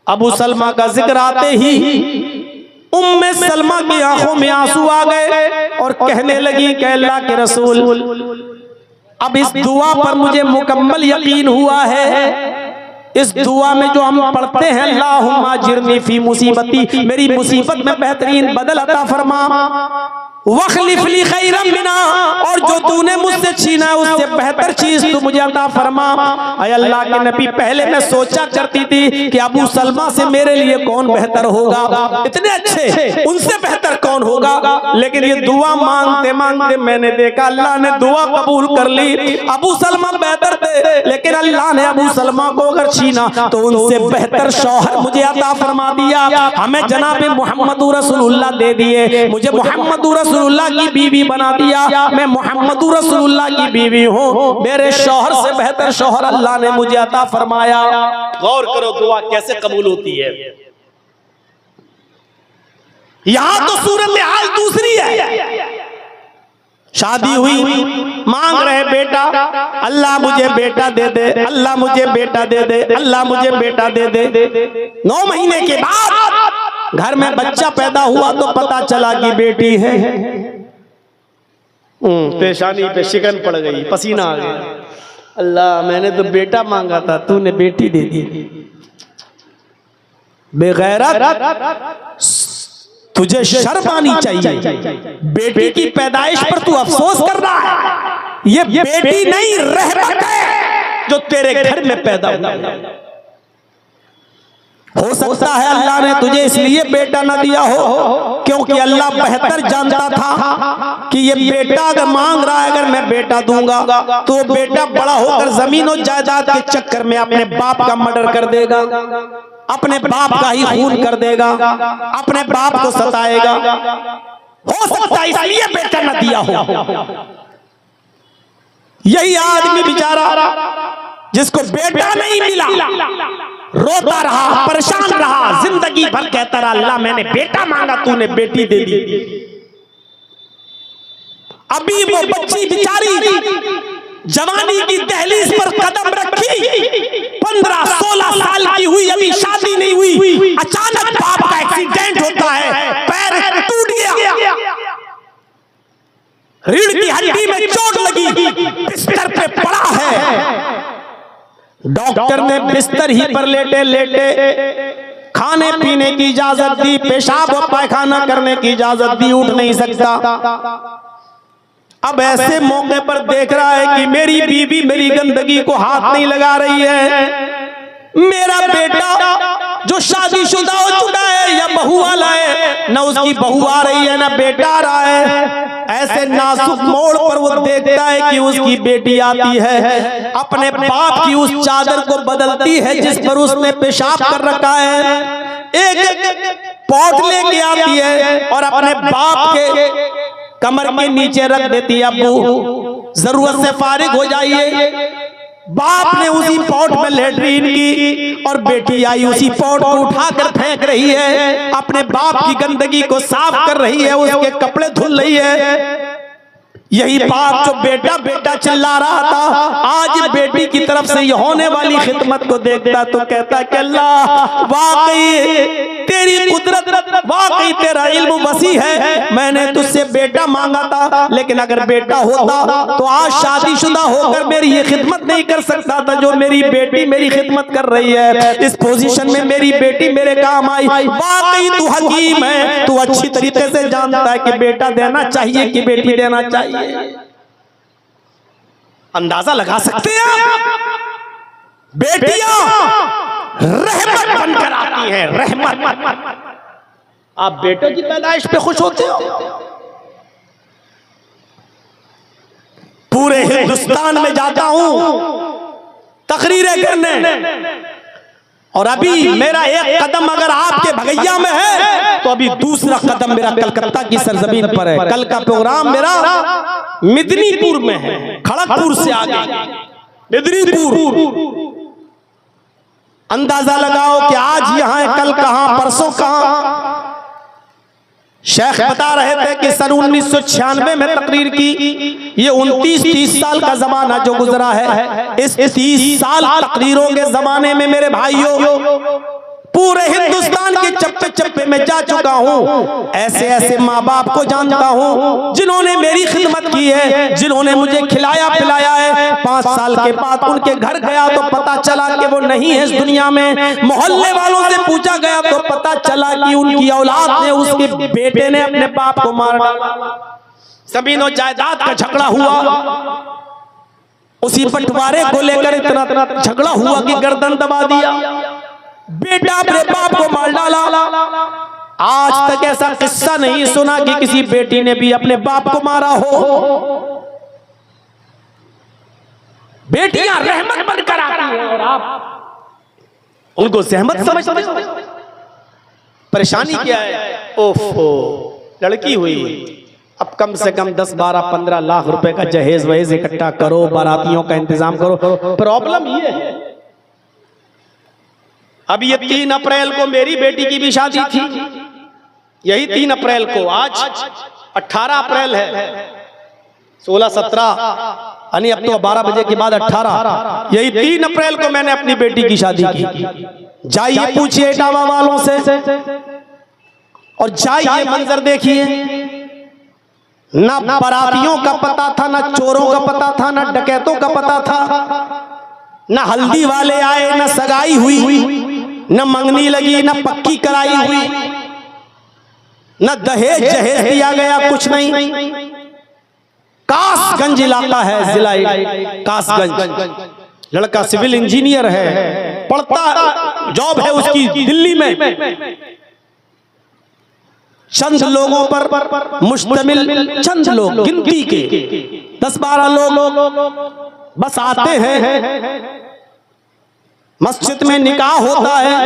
अबू सलमा का जिक्र आते ही उम्मे सलमा की आंखों में आंसू आ गए और कहने लगी कि अल्लाह के रसूल, अब इस दुआ पर मुझे मुकम्मल यकीन हुआ है, इस दुआ में जो हम पढ़ते हैं अल्लाहुम्मा जिरनी फी मुसीबती, मेरी मुसीबत में बेहतरीन बदल अता फरमा, वखलिफ ली खैरम मिना, और जो तूने मुझसे छीना है उससे बेहतर चीज तू मुझे अता फरमा। ऐ अल्लाह के नबी, पहले मैं सोचा करती थी कि अबू सलमा से मेरे लिए कौन बेहतर होगा, इतने अच्छे, उनसे बेहतर कौन होगा, लेकिन ये दुआ मांगते मांगते मैंने देखा अल्लाह ने दुआ कबूल कर ली। अबू सलमा बेहतर थे, लेकिन अल्लाह ने अबू सलमा को अगर छीना तो उनसे बेहतर शौहर मुझे अता फरमा दिया। हमें जनाब मोहम्मद रसूलुल्लाह दे दिए, मुझे मोहम्मद रसूलुल्लाह की बीवी बना दिया, मैं मोहम्मद रसूलुल्लाह की बीवी हूँ, मेरे शौहर से बेहतर शौहर अल्लाह ने मुझे अता फरमाया। गौर करो दुआ कैसे कबूल होती है। यहां तो सूरत हाल दूसरी है, शादी हुई, मांग रहे बेटा, अल्लाह मुझे बेटा दे दे, अल्लाह मुझे बेटा दे दे, अल्लाह मुझे बेटा दे दे। 9 महीने के बाद घर में बच्चा पैदा हुआ तो पता चला कि बेटी है, पेशानी पे शिकन पड़ गई, पसीना आ गया, अल्लाह मैंने तो बेटा मांगा था, तूने बेटी दे दी। बेगैरत, तुझे शर्म आनी चाहिए, बेटी की पैदाइश पर तू अफसोस कर रहा है, ये बेटी नहीं रहमत है जो तेरे घर में पैदा हुई। हो सकता है अल्लाह ने तुझे इसलिए बेटा न दिया हो क्योंकि अल्लाह बेहतर जानता था कि ये बेटा अगर मांग रहा है, अगर मैं बेटा दूंगा तो बेटा बड़ा होकर जमीन और जायदाद के चक्कर में अपने बाप का मर्डर कर देगा, अपने बाप का ही खून कर देगा, अपने बाप को सताएगा। हो सकता है इसलिए बेटा न दिया हो। यही आदमी बेचारा जिसको बेटा नहीं मिला, रोता रहा, परेशान रहा, जिंदगी भर कहता रहा अल्लाह मैंने बेटा मांगा तूने बेटी दे दी। अभी वो बच्ची बेचारी जवानी की दहलीज पर कदम रखी, 15-16 साल की हुई, अभी शादी नहीं हुई, अचानक बाप का एक्सीडेंट होता है, पैर टूट गया, रीढ़ की हड्डी में चोट लगी, बिस्तर पे पड़ा है। डॉक्टर ने बिस्तर ही पर लेटे लेटे खाने पीने की इजाजत दी, पेशाब और पायखाना करने की इजाजत दी, उठ नहीं सकता। अब ऐसे मौके पर देख रहा है कि मेरी बीवी मेरी गंदगी को हाथ नहीं लगा रही है, मेरा बेटा जो शादीशुदा हो चुका है या बहू वाला है, न उसकी बहू आ रही है न बेटा आ रहा है। ऐसे नाजुक मोड़ पर वो देखता है कि उसकी बेटी आती है, अपने बाप की उस चादर को बदलती है जिस पर उसने पेशाब कर रखा है, एक पॉट लेके आती है और अपने बाप के कमर के नीचे रख देती है, अब्बू जरूरत से फारिग हो जाइए। बाप ने उसी पॉट में लेटरीन की और बेटी आई उसी पॉट को उठाकर फेंक रही है, अपने बाप की गंदगी को साफ कर रही है, उसके कपड़े धुल रही है। यही बाप जो बेटा बेटा चिल्ला रहा था, आज बेटी की तरफ से ये होने वाली खिदमत को देखता तो कहता कि अल्लाह वाकई तेरी कुदरत, वाकई तेरा इल्म वसी है, मैंने तुझसे बेटा मांगा था, लेकिन अगर बेटा होता तो आज शादीशुदा होकर मेरी ये खिदमत नहीं कर सकता था जो मेरी बेटी मेरी खिदमत कर रही है। इस पोजीशन में मेरी बेटी मेरे काम आई, वाकई तू हकीम है, तू अच्छी तरीके से जानता है कि बेटा देना चाहिए कि बेटी देना चाहिए। अंदाजा लगा सकते हैं आप, बेटियां रहमत बनकर आती हैं, रहमत। आप बेटों की पैदाइश पे खुश होते हो? पूरे हिंदुस्तान में जाता हूं तकरीरें करने, और अभी मेरा एक कदम अगर आपके भगैया में है तो अभी दूसरा कदम मेरा कलकत्ता की सरजमीन पर है। कल का प्रोग्राम मेरा मिदनीपुर में है, खड़गपुर से आगे मिदनीपुर। अंदाजा लगाओ कि आज यहाँ है, कल कहां, परसों कहां। शेख बता रहे थे कि सन 1996 में तकरीर की, ये 29-30 साल का जमाना जो गुजरा है, इस 30 साल तकरीरों के जमाने में मेरे भाइयों पूरे हिंदुस्तान के चप्पे चप्पे में जा चुका हूँ। ऐसे ऐसे माँ बाप को जानता हूँ जिन्होंने मेरी खिदमत की है, जिन्होंने मुझे खिलाया पिलाया है। 5 साल के बाद उनके घर गया तो पता चला कि वो नहीं है इस दुनिया में। मोहल्ले वालों से पूछा गया तो पता चला कि उनकी औलाद ने, उसके बेटे ने अपने बाप को मार डाला। जमीन और जायदाद का झगड़ा हुआ, उसी बंटवारे को लेकर इतना झगड़ा हुआ कि गर्दन दबा दिया, बेटा अपने बाप को मार डाला। आज तक ऐसा किस्सा नहीं सुना कि किसी बेटी ने भी अपने बाप को मारा हो। बेटियां रहमत बनकर आती हैं और आप उनको जहमत समझते हो। परेशानी क्या है? ओफो, लड़की हुई, अब कम से कम 10, 12, 15 लाख रुपए का जहेज वहेज इकट्ठा करो, बारातियों का इंतजाम करो। प्रॉब्लम ये है, अब ये 3 अप्रैल को मेरी बेटी की भी शादी थी, यही 3 अप्रैल को, आज 18 अप्रैल है, 16, 17 यानी अब तो 12 बजे के बाद 18, यही 3 अप्रैल को मैंने अपनी बेटी की शादी की। जाइए पूछिए इटावा वालों से और जाइए मंजर देखिए, ना बारातियों का पता था, ना चोरों का पता था, ना डकैतों का पता था, ना हल्दी वाले आए, ना सगाई हुई, न मंगनी लगी, न पक्की कराई हुई, न दहेज जहेज दिया गया, कुछ नहीं। कासगंज इलाका है, जिला कासगंज। लड़का सिविल इंजीनियर है, पढ़ता, जॉब है उसकी दिल्ली में। चंद लोगों पर मुश्तमिल, चंद लोग, गिनती के 10-12 लोग बस आते हैं, मस्जिद में निकाह होता है,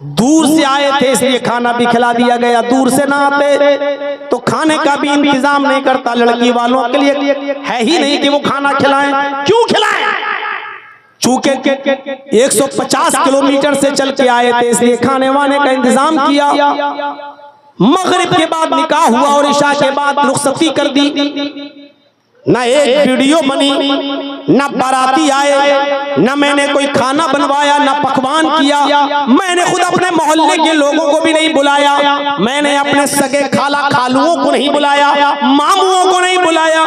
दूर से आए थे इसलिए खाना भी खिला दिया गया, दूर से ना आते तो खाने का भी इंतजाम नहीं करता। लड़की वालों के लिए है ही नहीं कि वो खाना खिलाएं। क्यों खिलाएं? चूंकि 150 किलोमीटर से चल के आए थे इसलिए खाने वाने का इंतजाम किया। मगरिब के बाद निकाह हुआ और इशा के बाद रुखसती कर दी। ना एक वीडियो बनी, ना बाराती आए, ना मैंने कोई खाना बनवाया, ना पकवान किया। मैंने खुद अपने मोहल्ले के लोगों को भी नहीं बुलाया, मैंने अपने सगे खाला खालुओं को नहीं बुलाया, मामुओं को नहीं बुलाया।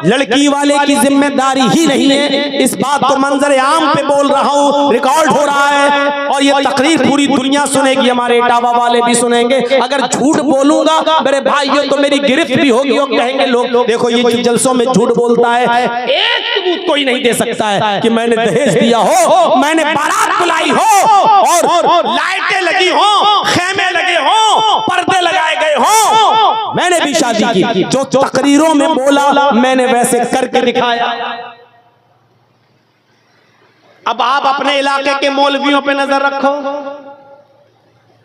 लड़की वाले की जिम्मेदारी ही नहीं है। इस बात को मंजर आम पे बोल रहा हूँ, रिकॉर्ड हो रहा है और ये तकरीर पूरी दुनिया सुनेगी, हमारे इटावा वाले भी सुनेंगे। अगर झूठ बोलूंगा मेरे भाइयों तो मेरी गिरफ्त भी होगी और कहेंगे लोग देखो ये जो जलसों में झूठ बोलता है। एक सबूत कोई नहीं दे सकता है कि मैंने दहेज दिया हो, मैंने बारात बुलाई हो और लाइटें लगी हो, खेमे लगे हो, पर्दे लगाए गए हो। मैंने भी शादी की, जो तकरीरों में बोला मैंने वैसे करके दिखाया। अब आप अपने इलाके के मौलवियों पे नजर रखो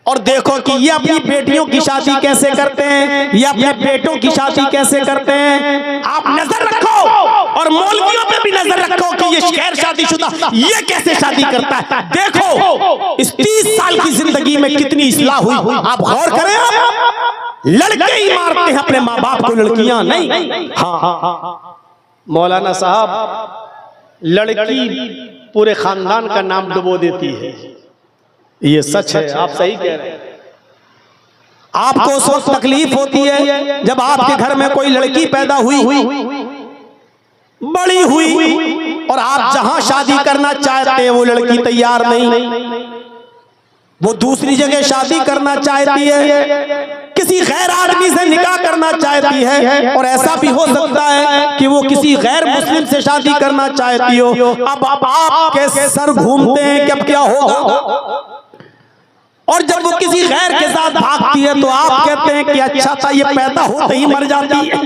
और देखो कि ये अपनी बेटियों की शादी कैसे करते हैं, ये अपने बेटों की शादी कैसे करते हैं। आप नजर रखो और मौलवियों पे भी नजर रखो कि ये गैर शादीशुदा ये कैसे शादी करता है। देखो इस 30 साल की जिंदगी में कितनी इस्लाह हुई, आप गौर करें। आप लड़के ही मारते हैं अपने माँ बाप को, लड़कियां नहीं। हाँ मौलाना साहब, लड़की पूरे खानदान का नाम डुबो देती है, ये सच है, आप सही कह रहे हैं। आपको उस वक्त तकलीफ होती है जब आपके घर में कोई लड़की पैदा हुई, बड़ी हुई और आप जहां शादी करना चाहते हैं वो लड़की तैयार नहीं, वो दूसरी जगह शादी करना चाहती है, किसी गैर आदमी से निकाह करना चाहती है और ऐसा भी हो सकता है कि वो किसी गैर मुस्लिम से शादी करना चाहती हो। अब आपके सर घूमते हैं कि अब क्या होगा। और जब वो किसी गैर के साथ भागती है तो आप कहते हैं कि अच्छा था ये पैदा होते ही मर जाती है।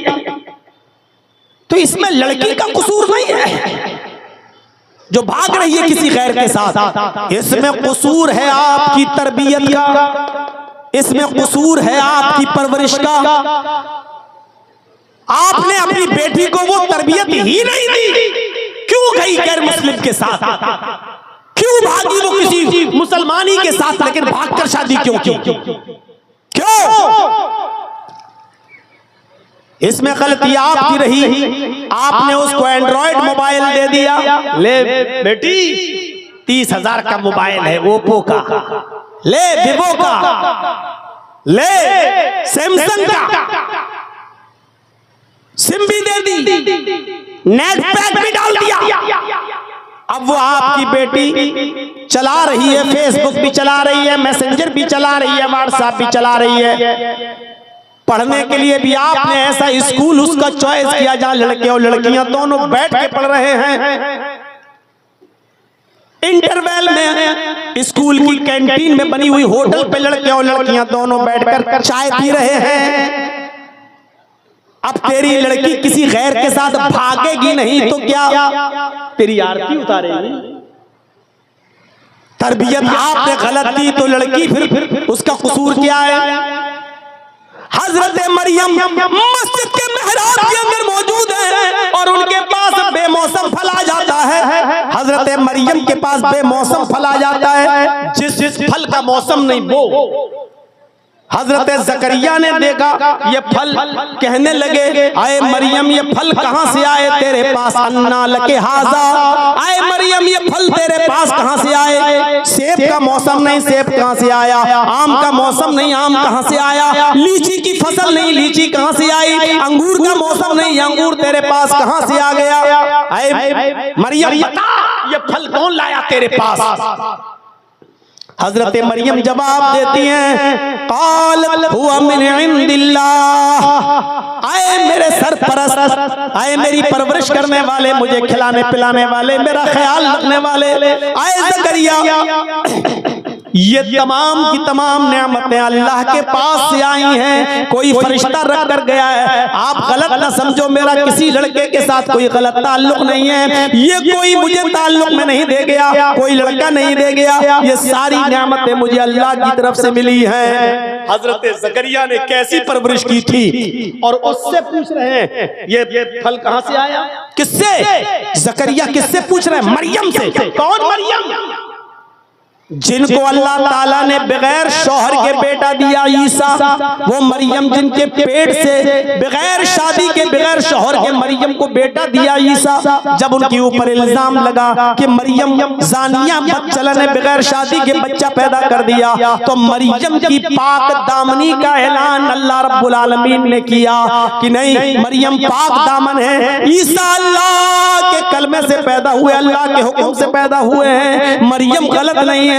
तो इसमें लड़की का कसूर नहीं है जो भाग रही है किसी गैर के साथ, इसमें कसूर है आपकी तरबियत का, इसमें कसूर है आपकी परवरिश का। आपने अपनी बेटी को वो तरबियत ही नहीं दी, क्यों गई गैर मुस्लिम के साथ, क्यों भागी वो किसी मुसलमानी के साथ, लेकिन भागकर शादी क्यों की, क्यों? इसमें गलती आपकी रही, आपने उसको एंड्रॉइड मोबाइल दे दिया। ले बेटी 30,000 का मोबाइल है ओप्पो का, ले विवो का, ले सैमसंग का, सिम भी दे दी, नेट पैक भी डाल दिया। अब वो आपकी बेटी चला रही है, फेसबुक भी चला रही है, मैसेंजर भी चला रही है, व्हाट्सएप भी चला रही है। पढ़ने के लिए भी आपने ऐसा स्कूल उसका चॉइस किया जहां लड़के और लड़कियां दोनों बैठ के पढ़ रहे हैं। इंटरवल में स्कूल की कैंटीन में बनी हुई होटल पे लड़के और लड़कियां दोनों बैठकर चाय पी रहे हैं। अब तेरी लड़की किसी गैर के साथ भागेगी नहीं तो क्या तेरी आरती उतारेगी? तरबियत आपने गलत दी तो लड़की फिर उसका कसूर क्या है? हजरत मरियम मस्जिद के मेहराब के अंदर मौजूद है और उनके पास बेमौसम फल आ जाता है। हजरत मरियम के पास बेमौसम फल आ जाता है, जिस फल का मौसम नहीं वो। हजरत जकरिया ने देखा ये फल, कहने लगे आए मरियम ये फल कहां से आए तेरे पास? अन्ना लके हाजा, आए मरियम ये फल तेरे पास कहां से आए? सेब का मौसम नहीं, सेब कहां से आया? आम का मौसम नहीं, आम कहां से आया? लीची की फसल नहीं, लीची कहां से आई? अंगूर का मौसम नहीं, अंगूर तेरे पास कहां से आ गया? आए मरियम बता ये फल कौन लाया तेरे पास? हजरत मरियम जवाब देती हैं काल हुआ मिन इंदिल्लाह, आए मेरे सरपरस्त, आए मेरी परवरिश करने वाले, मुझे खिलाने पिलाने वाले, मेरा ख्याल रखने वाले, आए जकरिया ये तमाम की तमाम नेमतें अल्लाह के पास से आई हैं। कोई फरिश्ता रख कर गया है। आप गलत ना समझो, मेरा किसी लड़के के साथ कोई गलत ताल्लुक नहीं है। ये कोई मुझे ताल्लुक में नहीं दे गया, कोई लड़का नहीं दे गया। ये सारी नेमतें मुझे अल्लाह की तरफ से मिली हैं। हजरत ज़करिया ने कैसी परवरिश की थी, और उससे पूछ रहे हैं ये फल कहां से आया, किससे? ज़करिया किससे पूछ रहे हैं? मरियम से। कौन मरियम? जिनको अल्लाह ताला ने बगैर शौहर के बेटा दिया ईसा, वो मरियम जिनके पेट से बगैर शादी के बगैर शौहर के मरियम को बेटा दिया ईसा। जब उनके ऊपर इल्जाम लगा कि मरियम जानिया बच्चला ने बगैर शादी के बच्चा पैदा कर दिया, तो मरियम की पाक दामनी का ऐलान अल्लाह रब्बुल आलमीन ने किया कि नहीं, मरियम पाक दामन है। ईसा अल्लाह के कलमे से पैदा हुए, अल्लाह के हुक्म से पैदा हुए हैं। मरियम गलत नहीं है,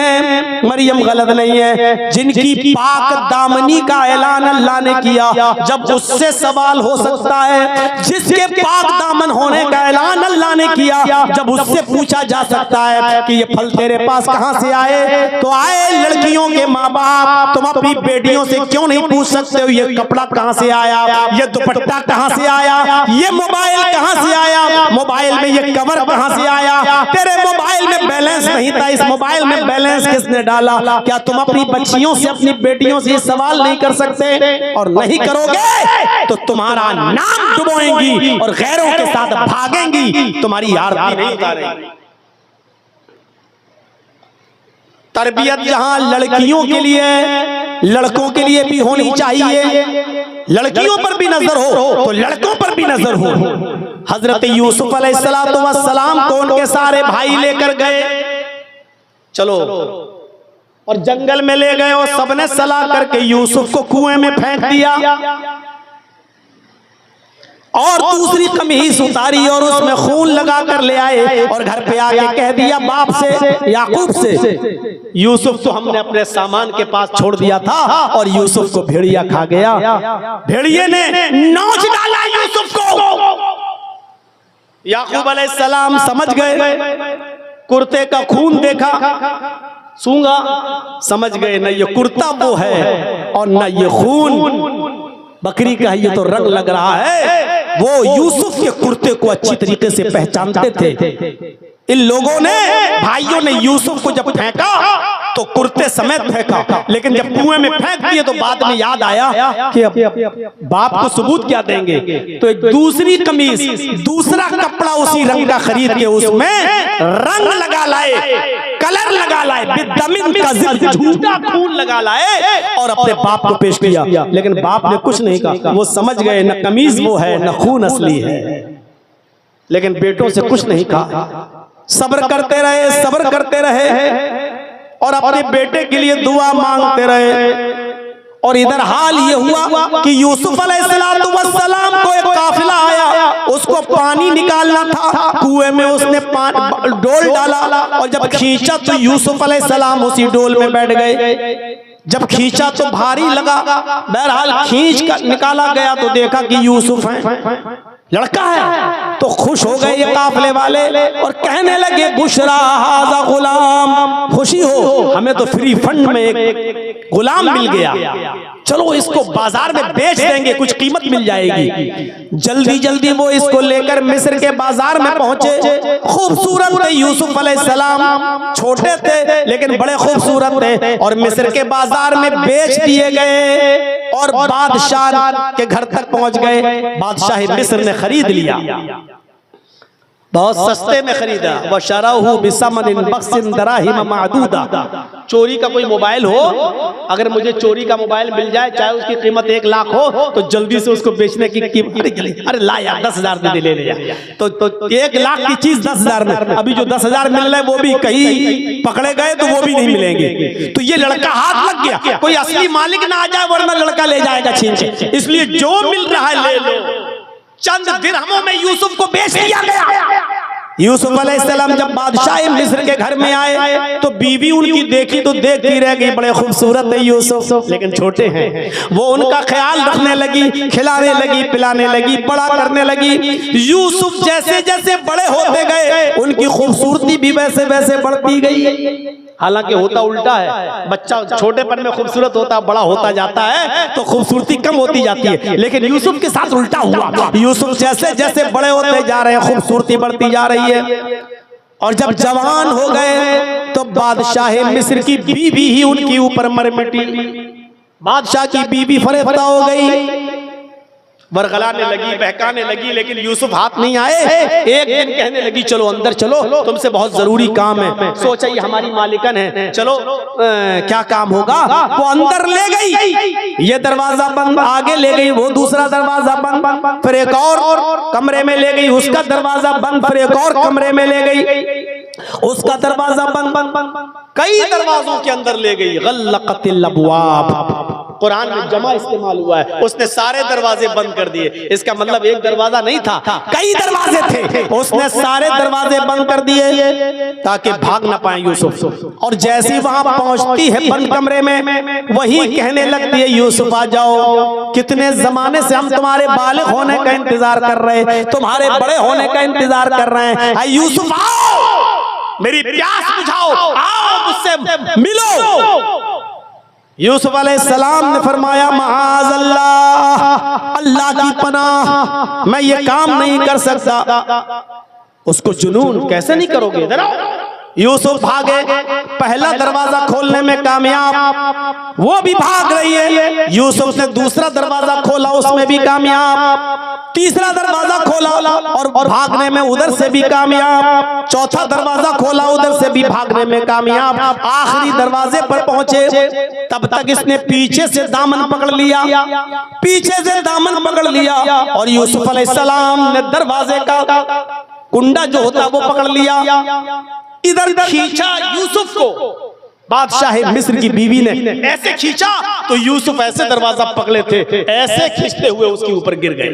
मरियम गलत नहीं है। जिनकी पाक दामनी का ऐलान अल्लाह ने किया, जब उससे सवाल हो सकता है, जिसके पाक दामन होने का ऐलान अल्लाह ने किया, जब उससे पूछा जा सकता है कि ये फल तेरे पास कहां से आए, तो आए लड़कियों के माँ बाप। तुम अपनी बेटियों से क्यों नहीं पूछ सकते हो ये कपड़ा कहां से आया, ये दुपट्टा कहां से आया, ये मोबाइल कहां से आया, मोबाइल में ये कवर कहां से आया, तेरे मोबाइल में बैलेंस नहीं था, इस मोबाइल में बैलेंस किसने डाला? क्या तुम अपनी बच्चियों से, अपनी बेटियों से ये सवाल नहीं कर सकते? और नहीं करोगे तो तुम्हारा नाम डुबोएंगी और गैरों के साथ भागेंगी, तुम्हारी आरती नहीं उतारेंगी। तरबियत जहां लड़कियों के लिए, लड़कों के लिए भी होनी चाहिए। लड़कियों पर भी नजर हो तो लड़कों पर भी नजर हो। हजरत यूसुफ अलैहिस्सलातु वस्सलाम को उनके सारे भाई लेकर गए, चलो, और जंगल में ले गए, और सबने सलाह करके यूसुफ को कुएं में फेंक दिया, और दूसरी कमीज उतारी और उसमें खून लगा कर ले आए, और घर पे आके कह दिया बाप से, याकूब से, यूसुफ तो हमने अपने सामान के पास छोड़ दिया था, और यूसुफ को भेड़िया खा गया। भेड़िए ने नोच डाला यूसुफ को। याकूब अलैहिस्सलाम समझ गए, कुर्ते का खून देखा, सूंगा, समझ गए न ये कुर्ता वो है और न ये खून बकरी का, ये तो रंग लग रहा है। वो यूसुफ के कुर्ते को अच्छी तरीके से पहचानते थे। इन लोगों ने, भाइयों ने यूसुफ को जब फेंका तो कुर्ते समेत फेंका, लेकिन जब कुएं में फेंक दिए तो बाद में याद आया कि बाप को सबूत क्या देंगे, तो एक दूसरी कमीज, दूसरा कपड़ा उसी रंग का खरीद के उसमें रंग लगा लाए, कलर लगा लाए, बिदमिन का झूठा खून लगा लाए, और अपने बाप को पेश किया। लेकिन बाप ने कुछ नहीं कहा, वो समझ गए न कमीज वो है न खून असली है। लेकिन बेटों से कुछ नहीं कहा, सब्र करते रहे, सब्र करते रहे, और अपने बेटे के लिए दुआ मांगते रहे। और इधर हाल ये हुआ कि यूसुफ अलैहिस्सलाम को एक काफिला आया, उसको पानी निकालना था, कुएं में उसने डोल डाला, और जब खींचा तो यूसुफ अलैहिस्सलाम उसी डोल में बैठ गए। जब खींचा तो भारी लगा, बहरहाल खींच कर निकाला गया तो देखा कि यूसुफ है, लड़का है। तो खुश हो गए ये काफले वाले और कहने लगे बुशरा हाज़ा गुलाम, खुशी हो, हमें तो फ्री फंड में एक गुलाम मिल गया, चलो इसको बाजार में बेच देंगे, कुछ कीमत मिल जाएगी। जल्दी जल्दी वो इसको लेकर मिस्र के बाजार में पहुंचे। खूबसूरत थे यूसुफ अलैहिस्सलाम, छोटे थे लेकिन बड़े खूबसूरत थे, और मिस्र के बाजार में बेच दिए गए और बादशाह के घर तक पहुंच गए। बादशाह मिस्र ने खरीद लिया, बहुत सस्ते में खरीदा। वशराहु बिसमनिन बख्सिन दराहिम मादूदा। चोरी का कोई मोबाइल हो, अगर मुझे चोरी का मोबाइल मिल जाए, चाहे उसकी कीमत 1 लाख हो, तो जल्दी से उसको बेचने की कीमत, अरे ला यार 10,000 दे ले लिया, तो 1 लाख की चीज 10,000 में। अभी जो 10,000 मिल रहे वो भी कहीं पकड़े गए तो वो भी नहीं मिलेंगे। तो ये लड़का हाथ लग गया, कोई असली मालिक ना आ जाए वरना लड़का ले जाएगा छीन के, इसलिए जो मिल रहा है ले लो। चंद दिरहमों में यूसुफ को बेच दिया गया। यूसुफ अलैहिस्सलाम जब बादशाह मिस्र के घर में आए तो बीवी उनकी देखी तो देखती रह गई, बड़े खूबसूरत है यूसुफ, लेकिन छोटे हैं। वो उनका ख्याल रखने लगी, खिलाने लगी, पिलाने लगी, बड़ा करने लगी। यूसुफ जैसे जैसे बड़े होते गए उनकी खूबसूरती भी वैसे वैसे बढ़ती गई। हालांकि होता उल्टा है, बच्चा छोटेपन में खूबसूरत होता, बड़ा होता जाता है तो खूबसूरती कम होती जाती है, लेकिन यूसुफ के साथ उल्टा हुआ। यूसुफ जैसे जैसे बड़े होते जा रहे हैं खूबसूरती बढ़ती जा रही है। और जब जवान हो गए तो बादशाह मिस्र की बीवी ही उनके ऊपर मर मिटी। बादशाह की बीवी फरेफ्ता हो गई, बरगलाने लगी, बहकाने लगी, लेकिन यूसुफ हाथ नहीं आए। एक दिन कहने लगी चलो अंदर चलो, तुमसे बहुत जरूरी काम है। सोचा ये हमारी मालिकन है, चलो क्या काम होगा। वो अंदर ले गई, ये दरवाजा बंद, आगे ले गई, वो दूसरा दरवाजा बंद, फिर एक और कमरे में ले गई, उसका दरवाजा बंद, फिर एक और कमरे में ले गई, उसका दरवाजा बंद, कई दरवाजों के अंदर ले गई। गल्लक़तिल अबवाब, कुरान में जमा इस्तेमाल हुआ है, उसने सारे दरवाजे बंद कर दिए। इसका मतलब एक दरवाजा नहीं था, कई दरवाजे थे, उसने सारे दरवाजे बंद कर दिए ताकि भाग ना पाए यूसुफ। और जैसी वहां पहुंचती है बंद कमरे में, वही कहने लगती है यूसुफ आ जाओ, कितने जमाने से हम तुम्हारे बालिग होने का इंतजार कर रहे हैं, तुम्हारे बड़े होने का इंतजार कर रहे हैं। यूसुफ आओ, मेरी प्यास बुझाओ, आओ मुझसे मिलो। यूसुफ अलैहिस्सलाम ने फरमाया माअज़ल्लाह, अल्लाह की पनाह, मैं ये काम नहीं कर सकता। उसको जुनून, कैसे नहीं करोगे, इधर आओ। यूसुफ भागे, पहला दरवाजा खोलने में कामयाब, वो भी भाग रही है। यूसुफ ने दूसरा दरवाजा खोला, उसमें भी कामयाब, तीसरा दरवाजा खोला और भागने में उधर से भी कामयाब, चौथा दरवाजा खोला, उधर से भी भागने में कामयाब। आखिरी दरवाजे पर पहुंचे, तब तक इसने पीछे से दामन पकड़ लिया, पीछे से दामन पकड़ लिया और यूसुफ अलैहिस्सलाम ने दरवाजे का कुंडा जो होता वो पकड़ लिया, इधर खींचा यूसुफ को। बादशाह मिस्र की बीवी ने ऐसे खींचा तो यूसुफ ऐसे दरवाजा पकड़े थे, ऐसे खींचते हुए उसके ऊपर गिर गए,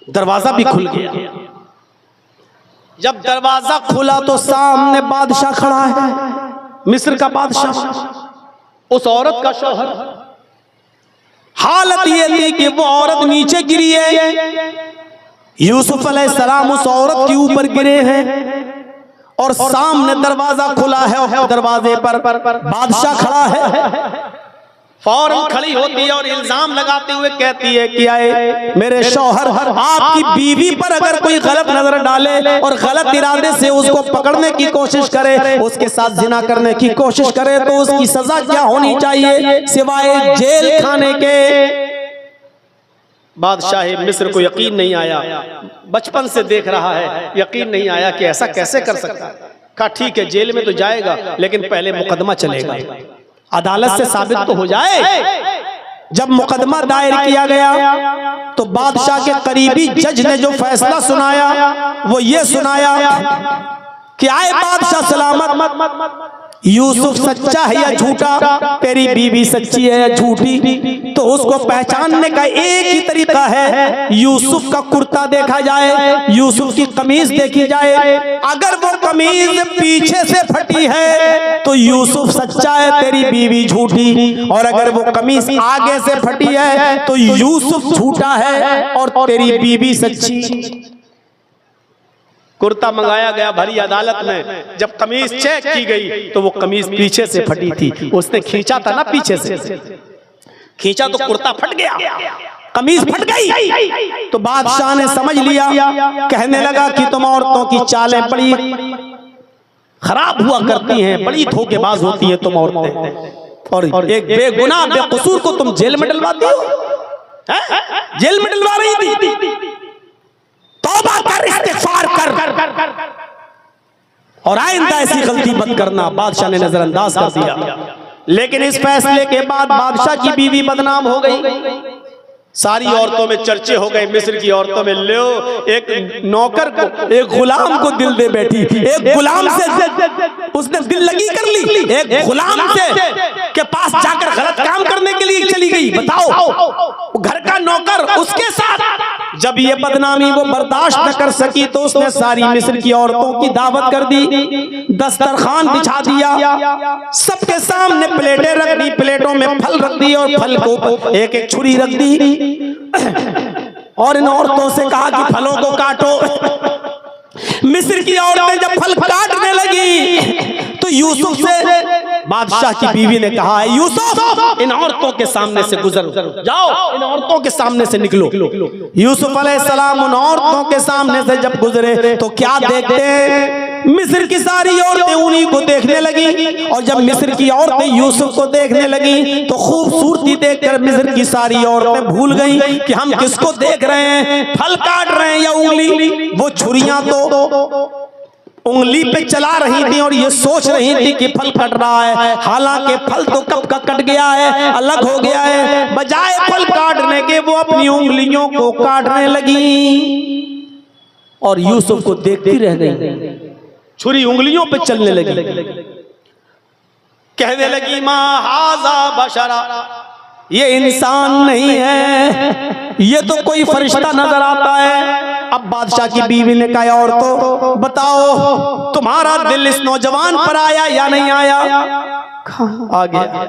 दरवाजा भी खुल गया। जब दरवाजा खुला तो सामने बादशाह खड़ा है, मिस्र का बादशाह, उस औरत का शौहर। हालत ये थी कि वो औरत नीचे गिरी है, यूसुफ अलैहिस्सलाम उस औरत के ऊपर गिरे हैं और सामने दरवाजा खुला है और दरवाजे पर बादशाह खड़ा है। फौरन खड़ी होती है और इल्जाम लगाते हुए कहती है कि आए मेरे शौहर, आपकी बीवी पर अगर कोई गलत नजर डाले और गलत इरादे से उसको पकड़ने की कोशिश करे, उसके साथ जिना करने की कोशिश करे, तो उसकी सजा क्या होनी चाहिए सिवाय जेल खाने के। बादशाह मिस्र को यकीन नहीं आया, बचपन से देख रहा है, यकीन नहीं आया कि ऐसा कैसे कर सकता। कहा ठीक है जेल में तो जाएगा, लेकिन पहले मुकदमा चलेगा, अदालत से साबित तो हो जाए। जब मुकदमा दायर किया गया तो बादशाह के करीबी जज ने जो फैसला सुनाया वो ये सुनाया कि आए बादशाह सलामत, यूसुफ सच्चा है या झूठा, तेरी बीवी सच्ची है या झूठी, तो उसको पहचानने का एक ही तरीका है, यूसुफ का कुर्ता देखा जाए, यूसुफ की कमीज देखी जाए। अगर वो कमीज पीछे से फटी है तो यूसुफ सच्चा है, तेरी बीवी झूठी, और अगर वो कमीज आगे से फटी है तो यूसुफ झूठा है और तेरी बीवी सच्ची। कुर्ता मंगाया गया भरी अदालत में, जब कमीज चेक की गई तो वो कमीज पीछे से फटी थी, उसने खींचा था ना पीछे से, खींचा तो कुर्ता फट गया, कमीज फट गई। तो बादशाह ने समझ लिया, कहने लगा कि तुम औरतों की चालें बड़ी खराब हुआ करती हैं, बड़ी धोखेबाज होती हैं तुम औरतें, और एक बेगुनाह बेकसूर को तुम जेल में डलवाती हो, जेल में डलवा रही थी। तौबा कर, इस्तिग़फ़ार कर और आइंदा ऐसी गलती मत करना। बादशाह ने नजरअंदाज कर दिया, लेकिन इस फैसले के बाद बादशाह की बीवी बदनाम हो गई, सारी औरतों में चर्चे हो गए, मिस्र की औरतों में। लो एक नौकर को, एक गुलाम को दिल दे बैठी, एक गुलाम से उसने दिल लगी कर ली, एक गुलाम से के पास जाकर गलत काम करने के लिए चली गई। बताओ, घर का नौकर उसके साथ जब ये बदनामी वो बर्दाश्त न कर सकी तो उसने सारी मिस्र की औरतों की दावत कर दी, दस्तरखान बिछा दिया, सबके सामने प्लेटें रख दी, प्लेटों में फल रख दी और फल को एक एक छुरी रख दी और इन औरतों से कहा कि फलों को काटो। मिस्र की औरतें जब फल काटने लगी तो यूसुफ से बादशाह की बीवी ने कहा है, यूसुफ इन औरतों के सामने से गुजर जाओ, इन औरतों के सामने से निकलो। यूसुफ अलैहिस्सलाम उन औरतों के सामने से जब गुजरे तो क्या देखते हैं, मिस्र की सारी औरतें उन्हीं को देखने लगी और जब मिस्र की औरतें यूसुफ को देखने लगी तो खूबसूरती देखकर मिस्र की सारी औरतें भूल गईं कि हम किसको देख रहे हैं, फल काट रहे हैं या उंगली। वो छुरियां तो उंगली पे चला रही थी और ये सोच रही थी कि फल कट रहा है, हालांकि फल तो कब का कट गया है, अलग हो गया है। बजाय फल काटने के वो अपनी उंगलियों को काटने लगी और यूसुफ को देखती रह गई, छुरी उंगलियों पे चलने लगी। कहने लगी माँ हाजा बशरा, ये इंसान नहीं है, ये तो कोई फरिश्ता नजर आता है। अब बादशाह की बीवी ने कहा और तो बताओ तुम्हारा दिल इस नौजवान पर आया या नहीं आया? आ गया,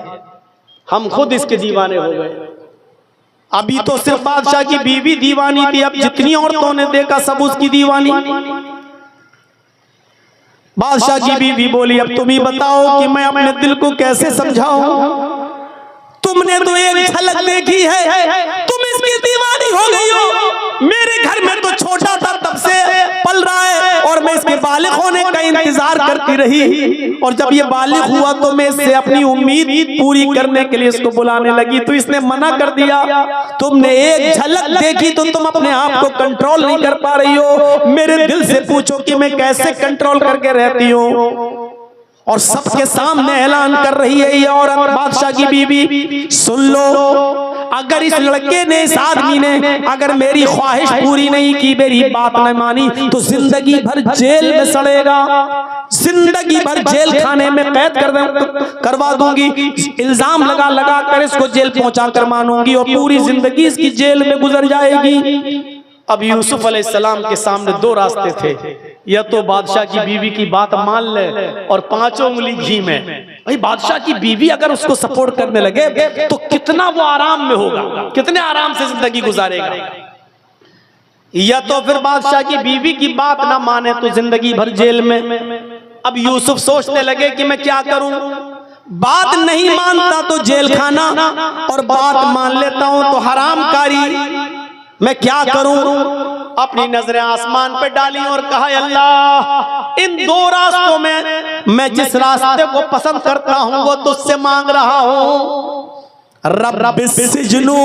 हम खुद इसके दीवाने हो गए। अभी तो सिर्फ बादशाह की बीवी दीवानी थी, अब जितनी औरतों ने देखा सब उसकी दीवानी। बादशाह की बीवी बोली अब तुम ही बताओ कि मैं अपने दिल को कैसे समझाऊं, तुमने तो एक झलक देखी है, तुम इसकी दीवानी हो गई हो। मेरे घर में तो छोटा था तब से पल रहा है और मैं इसके बालिग होने का इंतजार करती रही और जब ये बालिग हुआ तो मैं इससे अपनी उम्मीद पूरी करने के लिए इसको बुलाने लगी तो इसने मना कर दिया। तुमने एक झलक देखी तो तुम अपने आप को कंट्रोल नहीं कर पा रही हो। मेरे दिल से पूछो कि मैं कैसे कंट्रोल करके रहती हूँ। और सबके सामने ऐलान कर रही है ये औरत, बादशाह की बीवी, सुन लो, अगर इस लड़के ने, इस आदमी ने अगर मेरी ख्वाहिश पूरी नहीं की, मेरी बात न मानी तो जिंदगी भर जेल में सड़ेगा, जिंदगी भर जेल खाने में कैद करवा दूंगी, इल्जाम लगा लगा कर इसको जेल पहुंचा कर मानूंगी और पूरी जिंदगी इसकी जेल में गुजर जाएगी। अब यूसुफ अलैहिस्सलाम के सामने दो रास्ते थे, या तो बादशाह की बीवी की बात मान ले और पांचों उंगली घी में। भाई बादशाह की बीवी अगर उसको सपोर्ट करने लगे तो कितना वो आराम में होगा, कितने आराम से जिंदगी गुजारेगा। या तो फिर बादशाह की बीवी की बात ना माने तो जिंदगी भर जेल में। अब यूसुफ सोचने लगे कि मैं क्या करूं, बात नहीं मानता तो जेल खाना और बात मान लेता हूं तो हरामकारी, मैं क्या करूं। अपनी नजरें आसमान पे डाली और कहा अल्लाह इन दो रास्तों में मैं जिस रास्ते को पसंद करता हूं वो तुझसे मांग रहा हूं। रब्बिस्सिज्नु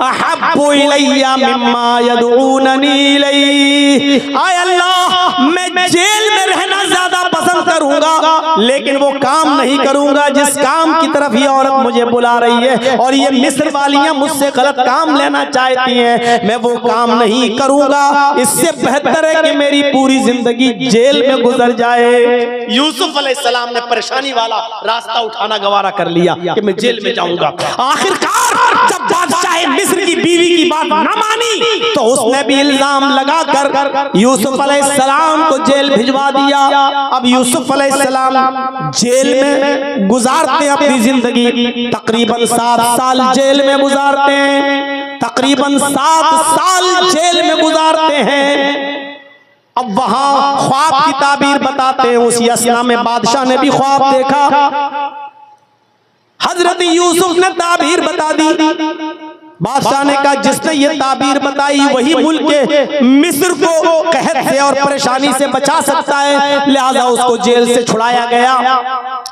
अहब्बु इलैया मिम्मा यदऊननी इलैहि, आय अल्लाह मैं जेल में रहना ज्यादा पसंद करूंगा लेकिन वो काम नहीं करूंगा जिस काम की तरफ ये औरत मुझे बुला रही है और ये मिस्र वालियां मुझसे गलत काम लेना चाहती हैं, मैं वो काम नहीं करूंगा। इससे बेहतर है कि मेरी पूरी जिंदगी जेल में गुजर जाए। यूसुफ अलैहिस्सलाम ने परेशानी वाला रास्ता उठाना गवारा कर लिया कि मैं जेल में जाऊंगा। आखिरकार जब बादशाह मिस्र की बीवी की बात न मानी तो उसने भी इल्जाम लगाकर यूसुफ अलैहिस्सलाम को जेल भिजवा दिया। अब यूसुफ अलैहिस्सलाम जेल में गुजारते हैं अपनी जिंदगी, तकरीबन 7 साल जेल में गुजारते हैं, तकरीबन 7 साल जेल में गुजारते हैं। अब वहां ख्वाब की ताबीर बताते हैं, उस यसना में बादशाह ने भी ख्वाब देखा। हजरत यूसुफ ने ताबीर बता दी। बादशाह ने कहा जिसने ये ताबीर बताई वही मुल्क के मिस्र को कहत से और परेशानी से बचा सकता है, लिहाजा उसको जेल से छुड़ाया गया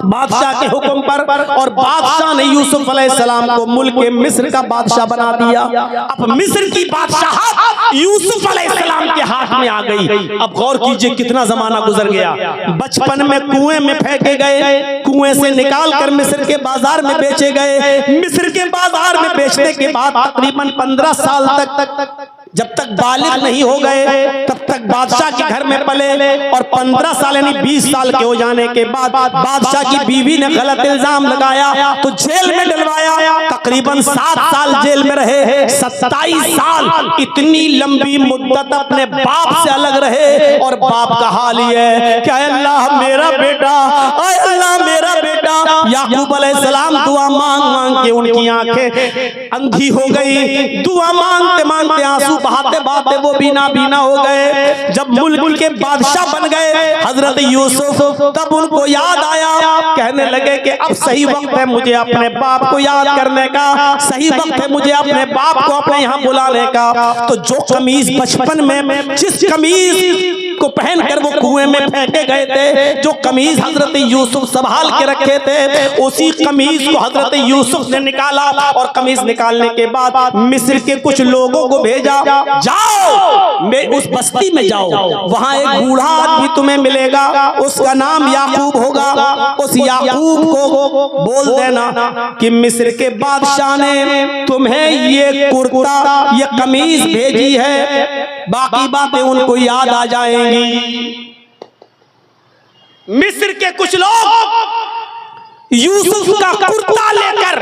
बादशाह के हुक्म पर। और बादशाह ने यूसुफ अलैहिस्सलाम को मुल्क के मिस्र का बादशाह बना दिया। अब मिस्र की बादशाह यूसुफ अलैहिस्सलाम के हाथ में आ गई। अब गौर कीजिए कितना जमाना गुजर गया। बचपन में कुएं में फेंके गए, कुएं से निकाल कर मिस्र के बाजार में बेचे गए, मिस्र के बाजार में बेचने के बाद तकरीबन 15 साल तक जब तक बालिग नहीं हो गए तब तक बादशाह के घर में पले, और 15 साल यानी 20 साल के हो जाने के बाद बादशाह की बीवी ने गलत इल्जाम लगाया तो जेल में डलवाया। तकरीबन 7 साल जेल में रहे, 27 साल इतनी लंबी मुद्दत अपने बाप से अलग रहे। और बाप का हाल ये है कि अल्लाह मेरा बेटा, अल्लाह मेरा बेटा। याकूब अलैहिस्सलाम दुआ मांग मांग के उनकी आंखें अंधी हो गई, दुआ मांगते मांगते आंसू बहाते बहाते वो बीना बीना हो गए। जब मुल्क के बादशाह बन गए हजरत यूसुफ, तब उनको याद आया, कहने लगे कि अब सही वक्त है मुझे अपने बाप को याद करने का, सही वक्त है मुझे अपने बाप को अपने यहाँ बुलाने का। तो जो कमीज बचपन में जिस कमीज को पहनकर वो कुएं में फेंके गए थे, जो कमीज हजरत यूसुफ संभाल के रखे थे, उसी कमीज को हजरत यूसुफ ने निकाला। और कमीज निकालने के बाद मिस्र के कुछ लोगों को भेजा, जाओ मैं उस बस्ती में जाओ, वहां एक बूढ़ा आदमी तुम्हें मिलेगा, उसका नाम याकूब होगा। उस याकूब को बोल देना कि मिस्र के बादशाह ने तुम्हें ये कुर्ता ये कमीज भेजी है, बाकी बातें उनको याद आ जाएंगी। मिस्र के कुछ लोग यूसुफ का कुर्ता लेकर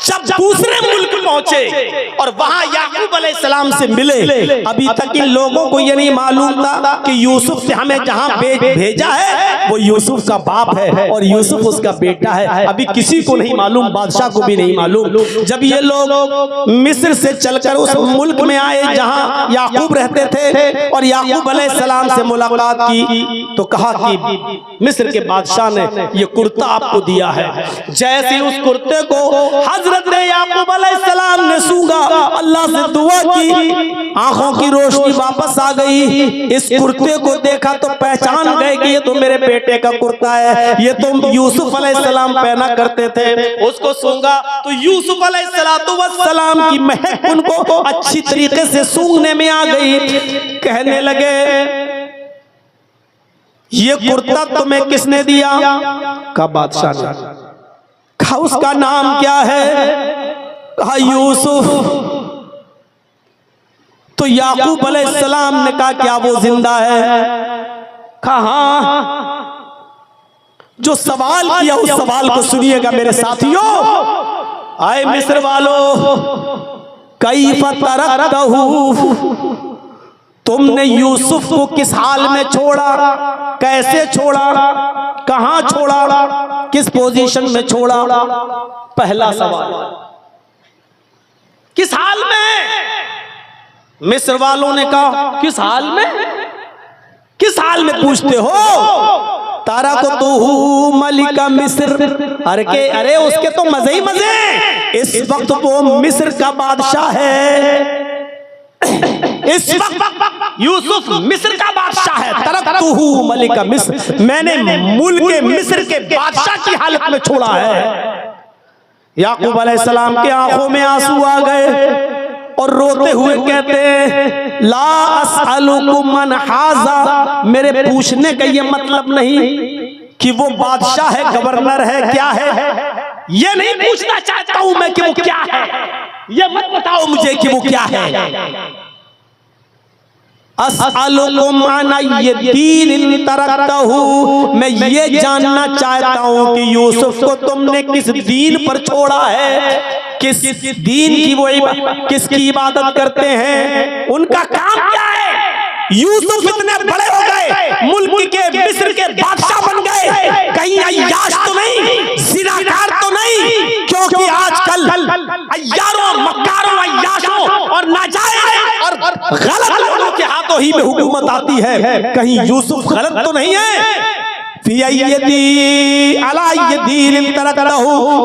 जब दूसरे मुल्क पहुंचे और वहां याकूब अलैहिस्सलाम से मिले, अभी तक इन लोगों को ये नहीं मालूम था कि यूसुफ से हमें जहां भेजा है वो यूसुफ का बाप है और यूसुफ उसका बेटा है। अभी किसी को नहीं मालूम, बादशाह को भी नहीं मालूम। जब ये लोग मिस्र से चलकर उस मुल्क में आए जहां याकूब रहते थे और याकूब अलैहिस्सलाम से मुलाकात की, तो कहा कि मिस्र के बादशाह ने ये कुर्ता आपको दिया है। जैसे उस कुर्ते को हजरत याकूब अलैहिस्सलाम ने सूंघा, अल्लाह से दुआ की, आंखों की रोशनी वापस आ गई। इस कुर्ते को देखा तो पहचान गए कि ये तो मेरे बेटे का कुर्ता है, ये तो यूसुफ अलैहिस्सलाम पहना करते थे। उसको सूंघा तो यूसुफ अलैहिस्सलाम की महक उनको अच्छी तरीके से सूंघने में आ गई। कहने लगे ये कुर्ता तुम्हें किसने दिया? कहा बादशाह ने। कहा उसका नाम क्या है? कहा यूसुफ। तो याकूब अलैहिस्सलाम ने कहा क्या वो जिंदा है? कहा जो सवाल किया उस सवाल को सुनिएगा मेरे साथियों। आए मिस्र वालों, कैफ़ तरकतहू, तुमने यूसुफ को किस हाल में छोड़ा, कैसे छोड़ा, कहां छोड़ा, किस पोजीशन में छोड़ा? पहला सवाल, किस हाल में? मिस्र वालों ने कहा किस हाल में? किस हाल में पूछते हो? तारा को तो मलिका मिस्र। अरे उसके तो मजे ही मजे। इस वक्त वो मिस्र का बादशाह है। इस वक्त यूसुफ मिस्र का बादशाह है। तरकतहू मलिका मिस्र, मैंने मुल्क मिस्र के बादशाह की हालत में छोड़ा है। याकूब अलैहिस्सलाम के आंखों में आंसू आ गए और रोते हुए कहते ला अस्अलुकुम मन हाज़ा, मेरे पूछने का ये मतलब नहीं कि वो बादशाह है, गवर्नर है, क्या है, ये नहीं पूछना चाहता हूं मैं कि वो क्या है। ये मत बताओ मुझे कि वो क्या है। अस्अलुकुम अन यदीन तरकतहू, मैं ये जानना चाहता हूं कि यूसुफ को तुमने किस दीन पर छोड़ा है, किस दीन की वो किसकी इबादत करते हैं, उनका काम क्या है। यूसुफ इतने बड़े हो गए, मुल्क के मिस्र के बादशाह बन गए, कहीं अय्याश तो नहीं, ज़िनाकार तो नहीं, क्योंकि आजकल अय्यारों, मक्कारों, अय्याशों और नाजायज और गलत लोगों के हाथों ही में हुकूमत आती है। कहीं यूसुफ गलत तो नहीं है।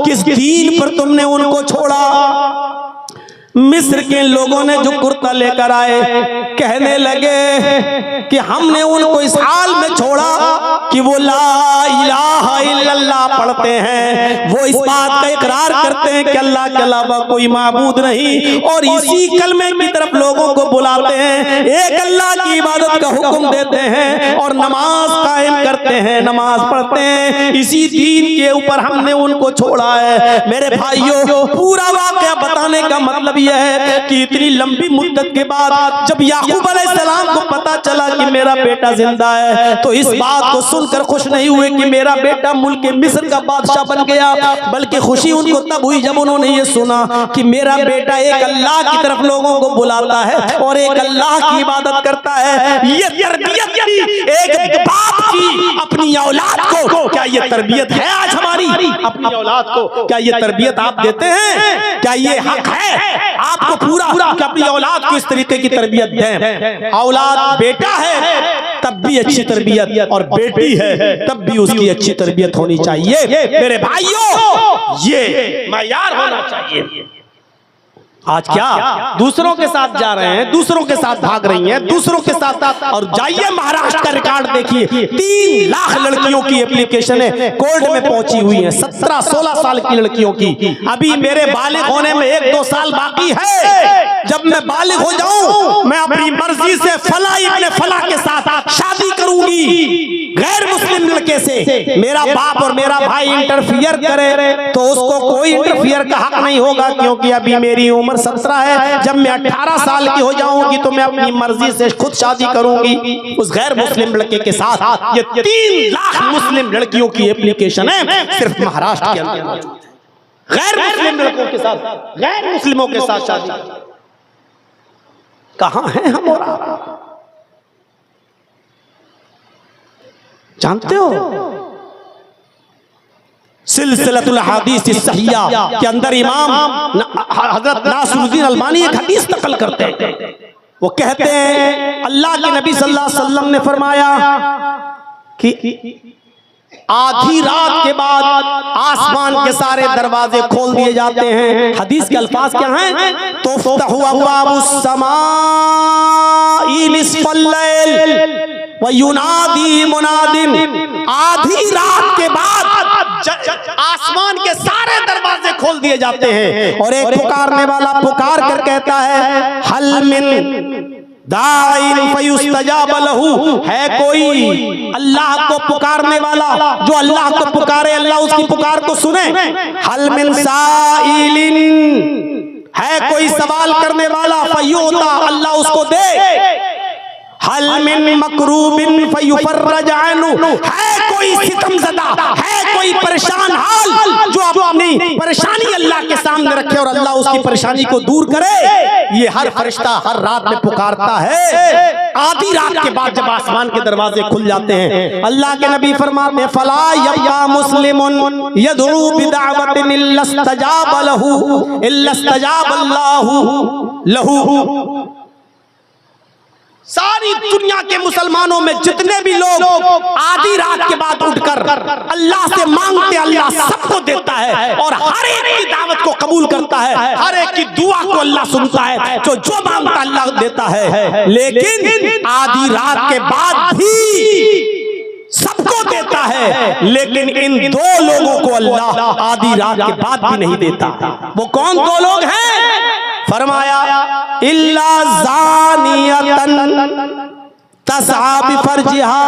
किस दीन पर तुमने उनको छोड़ा? मिस्र के लोगों ने जो कुर्ता लेकर आए कहने लगे कि हमने उनको इस हाल में छोड़ा कि वो ला इलाहा इल्लल्लाह पढ़ते हैं, वो इस बात का इकरार करते हैं कि अल्लाह के अलावा कोई माबूद नहीं, और इसी कलमे की तरफ लोगों को बुलाते हैं, एक अल्लाह की इबादत का हुक्म देते हैं और नमाज कायम करते हैं, नमाज पढ़ते हैं। इसी दीन के ऊपर हमने उनको छोड़ा है। मेरे भाइयों, पूरा वाकया बताने का मतलब यह है कि इतनी लंबी मुद्दत के बाद जब याकूब अलैहिस्सलाम को पता चला कि मेरा बेटा जिंदा है, तो इस बात को सुनकर खुश नहीं हुए कि मेरा बेटा मुल्क मिस्र का बादशाह बन गया, बल्कि खुशी उनको तब हुई जब उन्होंने ये सुना कि मेरा बेटा एक अल्लाह की तरफ लोगों को बुलाता है और एक अल्लाह की इबादत करता है। ये तरबियत एक बाप की अपनी औलाद को, क्या ये तरबियत है आज हमारी? अपनी औलाद को क्या ये तरबियत आप देते हैं? क्या ये हक है आपको पूरा कि अपनी औलाद को इस तरीके की तरबियत दें? औलाद बेटा है तब भी अच्छी तरबियत, और बेटी है तब भी उसकी अच्छी तरबियत होनी चाहिए। मेरे भाइयों, ये मायार होना चाहिए। आज क्या दूसरों के साथ जा रहे हैं, दूसरों के साथ भाग रही हैं, दूसरों के साथ। और जाइए महाराष्ट्र का रिकॉर्ड देखिए, 3 लाख लड़कियों की एप्लीकेशन कोर्ट में पहुंची हुई है, 17-16 साल की लड़कियों की। अभी मेरे बालिग होने में 1-2 साल बाकी है। जब मैं बालिग हो जाऊं, मैं अपनी मर्जी से फला इब्ने फला के साथ शादी करूंगी, गैर मुस्लिम लड़के से। मेरा बाप और मेरा भाई इंटरफियर करे तो उसको कोई इंटरफियर का हक नहीं होगा, क्योंकि अभी मेरी उम्र 17 है। जब मैं 18 साल की हो जाऊंगी तो मैं अपनी मर्जी से खुद शादी करूंगी उस गैर मुस्लिम लड़के के साथ। ये 3 लाख मुस्लिम लड़कियों की एप्लीकेशन है सिर्फ महाराष्ट्र के अंदर। गैर मुस्लिम लड़कों के साथ, गैर मुस्लिमों के साथ शादी। कहां है हम और आप? जानते हो सिलसिलतुल हदीस सहिया के अंदर इमाम हजरत नासरुद्दीन अलबानी एक हदीस नकल करते हैं। वो कहते हैं अल्लाह के नबी सल्लल्लाहु अलैहि वसल्लम ने फरमाया कि आधी रात के बाद आसमान के सारे दरवाजे खोल दिए जाते हैं। हदीस के अल्फाज क्या हैं? तुफ्तहु अब्वाबुस समाई निस्फल लैल व युनादी मुनादिन। आधी रात के बाद आसमान के सारे दरवाजे खोल दिए जाते हैं और एक पुकारने वाला पुकार कर कहता है हल मिन दाइन फयुस्तजाब लहू। है कोई अल्लाह को पुकारने वाला जो अल्लाह को पुकारे, अल्लाह उसकी पुकार को सुने। हल मिन साइलिन, है कोई सवाल करने वाला, फयुता, अल्लाह उसको दे। हल मिन मकरूबिन फयुफर्रज अन्हु, है कोई सितमज़दा, है कोई परेशान हाल जो अपनी परेशानी अल्लाह के सामने रखे और अल्लाह उसकी परेशानी को दूर करे। ये हर फरिश्ता हर रात में पुकारता है। आधी रात के बाद जब आसमान के दरवाजे खुल जाते हैं, अल्लाह के नबी फरमाते हैं फला यब्का मुस्लिमुन यदउ बिदावतिन इल्ला इस्तजाब लहू इल्ला इस्तजाब अल्लाहु लहू। सारी दुनिया के मुसलमानों में जितने भी लोग आधी रात के बाद उठकर अल्लाह से मांगते, अल्लाह सबको देता है और हर एक की दावत को कबूल करता है, हर एक की दुआ को अल्लाह सुनता है, जो मांगता अल्लाह देता है। लेकिन आधी रात के बाद भी सबको देता है, लेकिन इन 2 लोगों को अल्लाह आधी रात के बाद भी नहीं देता। वो कौन 2 लोग हैं? फरमाया इल्ला ज़ानियतन तसआ बिफरजिहा।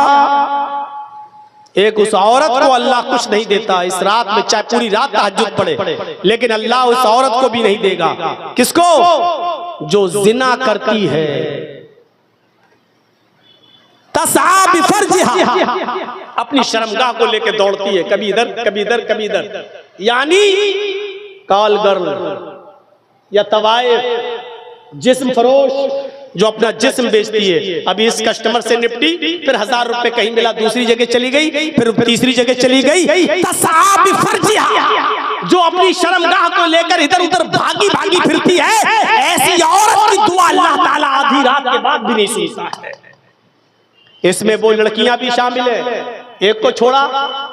एक उस औरत को अल्लाह कुछ नहीं देता इस रात में, चाहे पूरी रात तहज्जुद पढ़े, लेकिन अल्लाह उस औरत को भी नहीं देगा। किसको? जो जिना करती है। तसआ बिफरजिहा, अपनी शर्मगाह को लेके दौड़ती है, कभी इधर कभी इधर कभी इधर। यानी कॉल गर्ल या तवाइफ, जिस्म फरोश जो अपना जिस्म बेचती है। अभी इस कस्टमर से निपटी, फिर 1000 रुपए कहीं मिला, दूसरी जगह चली गई, फिर तीसरी जगह चली गई। तसआ बिफरजिहा, जो अपनी शर्मगाह को लेकर इधर उधर भागी भागी फिरती है, ऐसी औरत की दुआ अल्लाह ताला आधी रात के बाद भी नहीं सुनता है। इसमें वो लड़कियां भी शामिल है। एक को छोड़ा,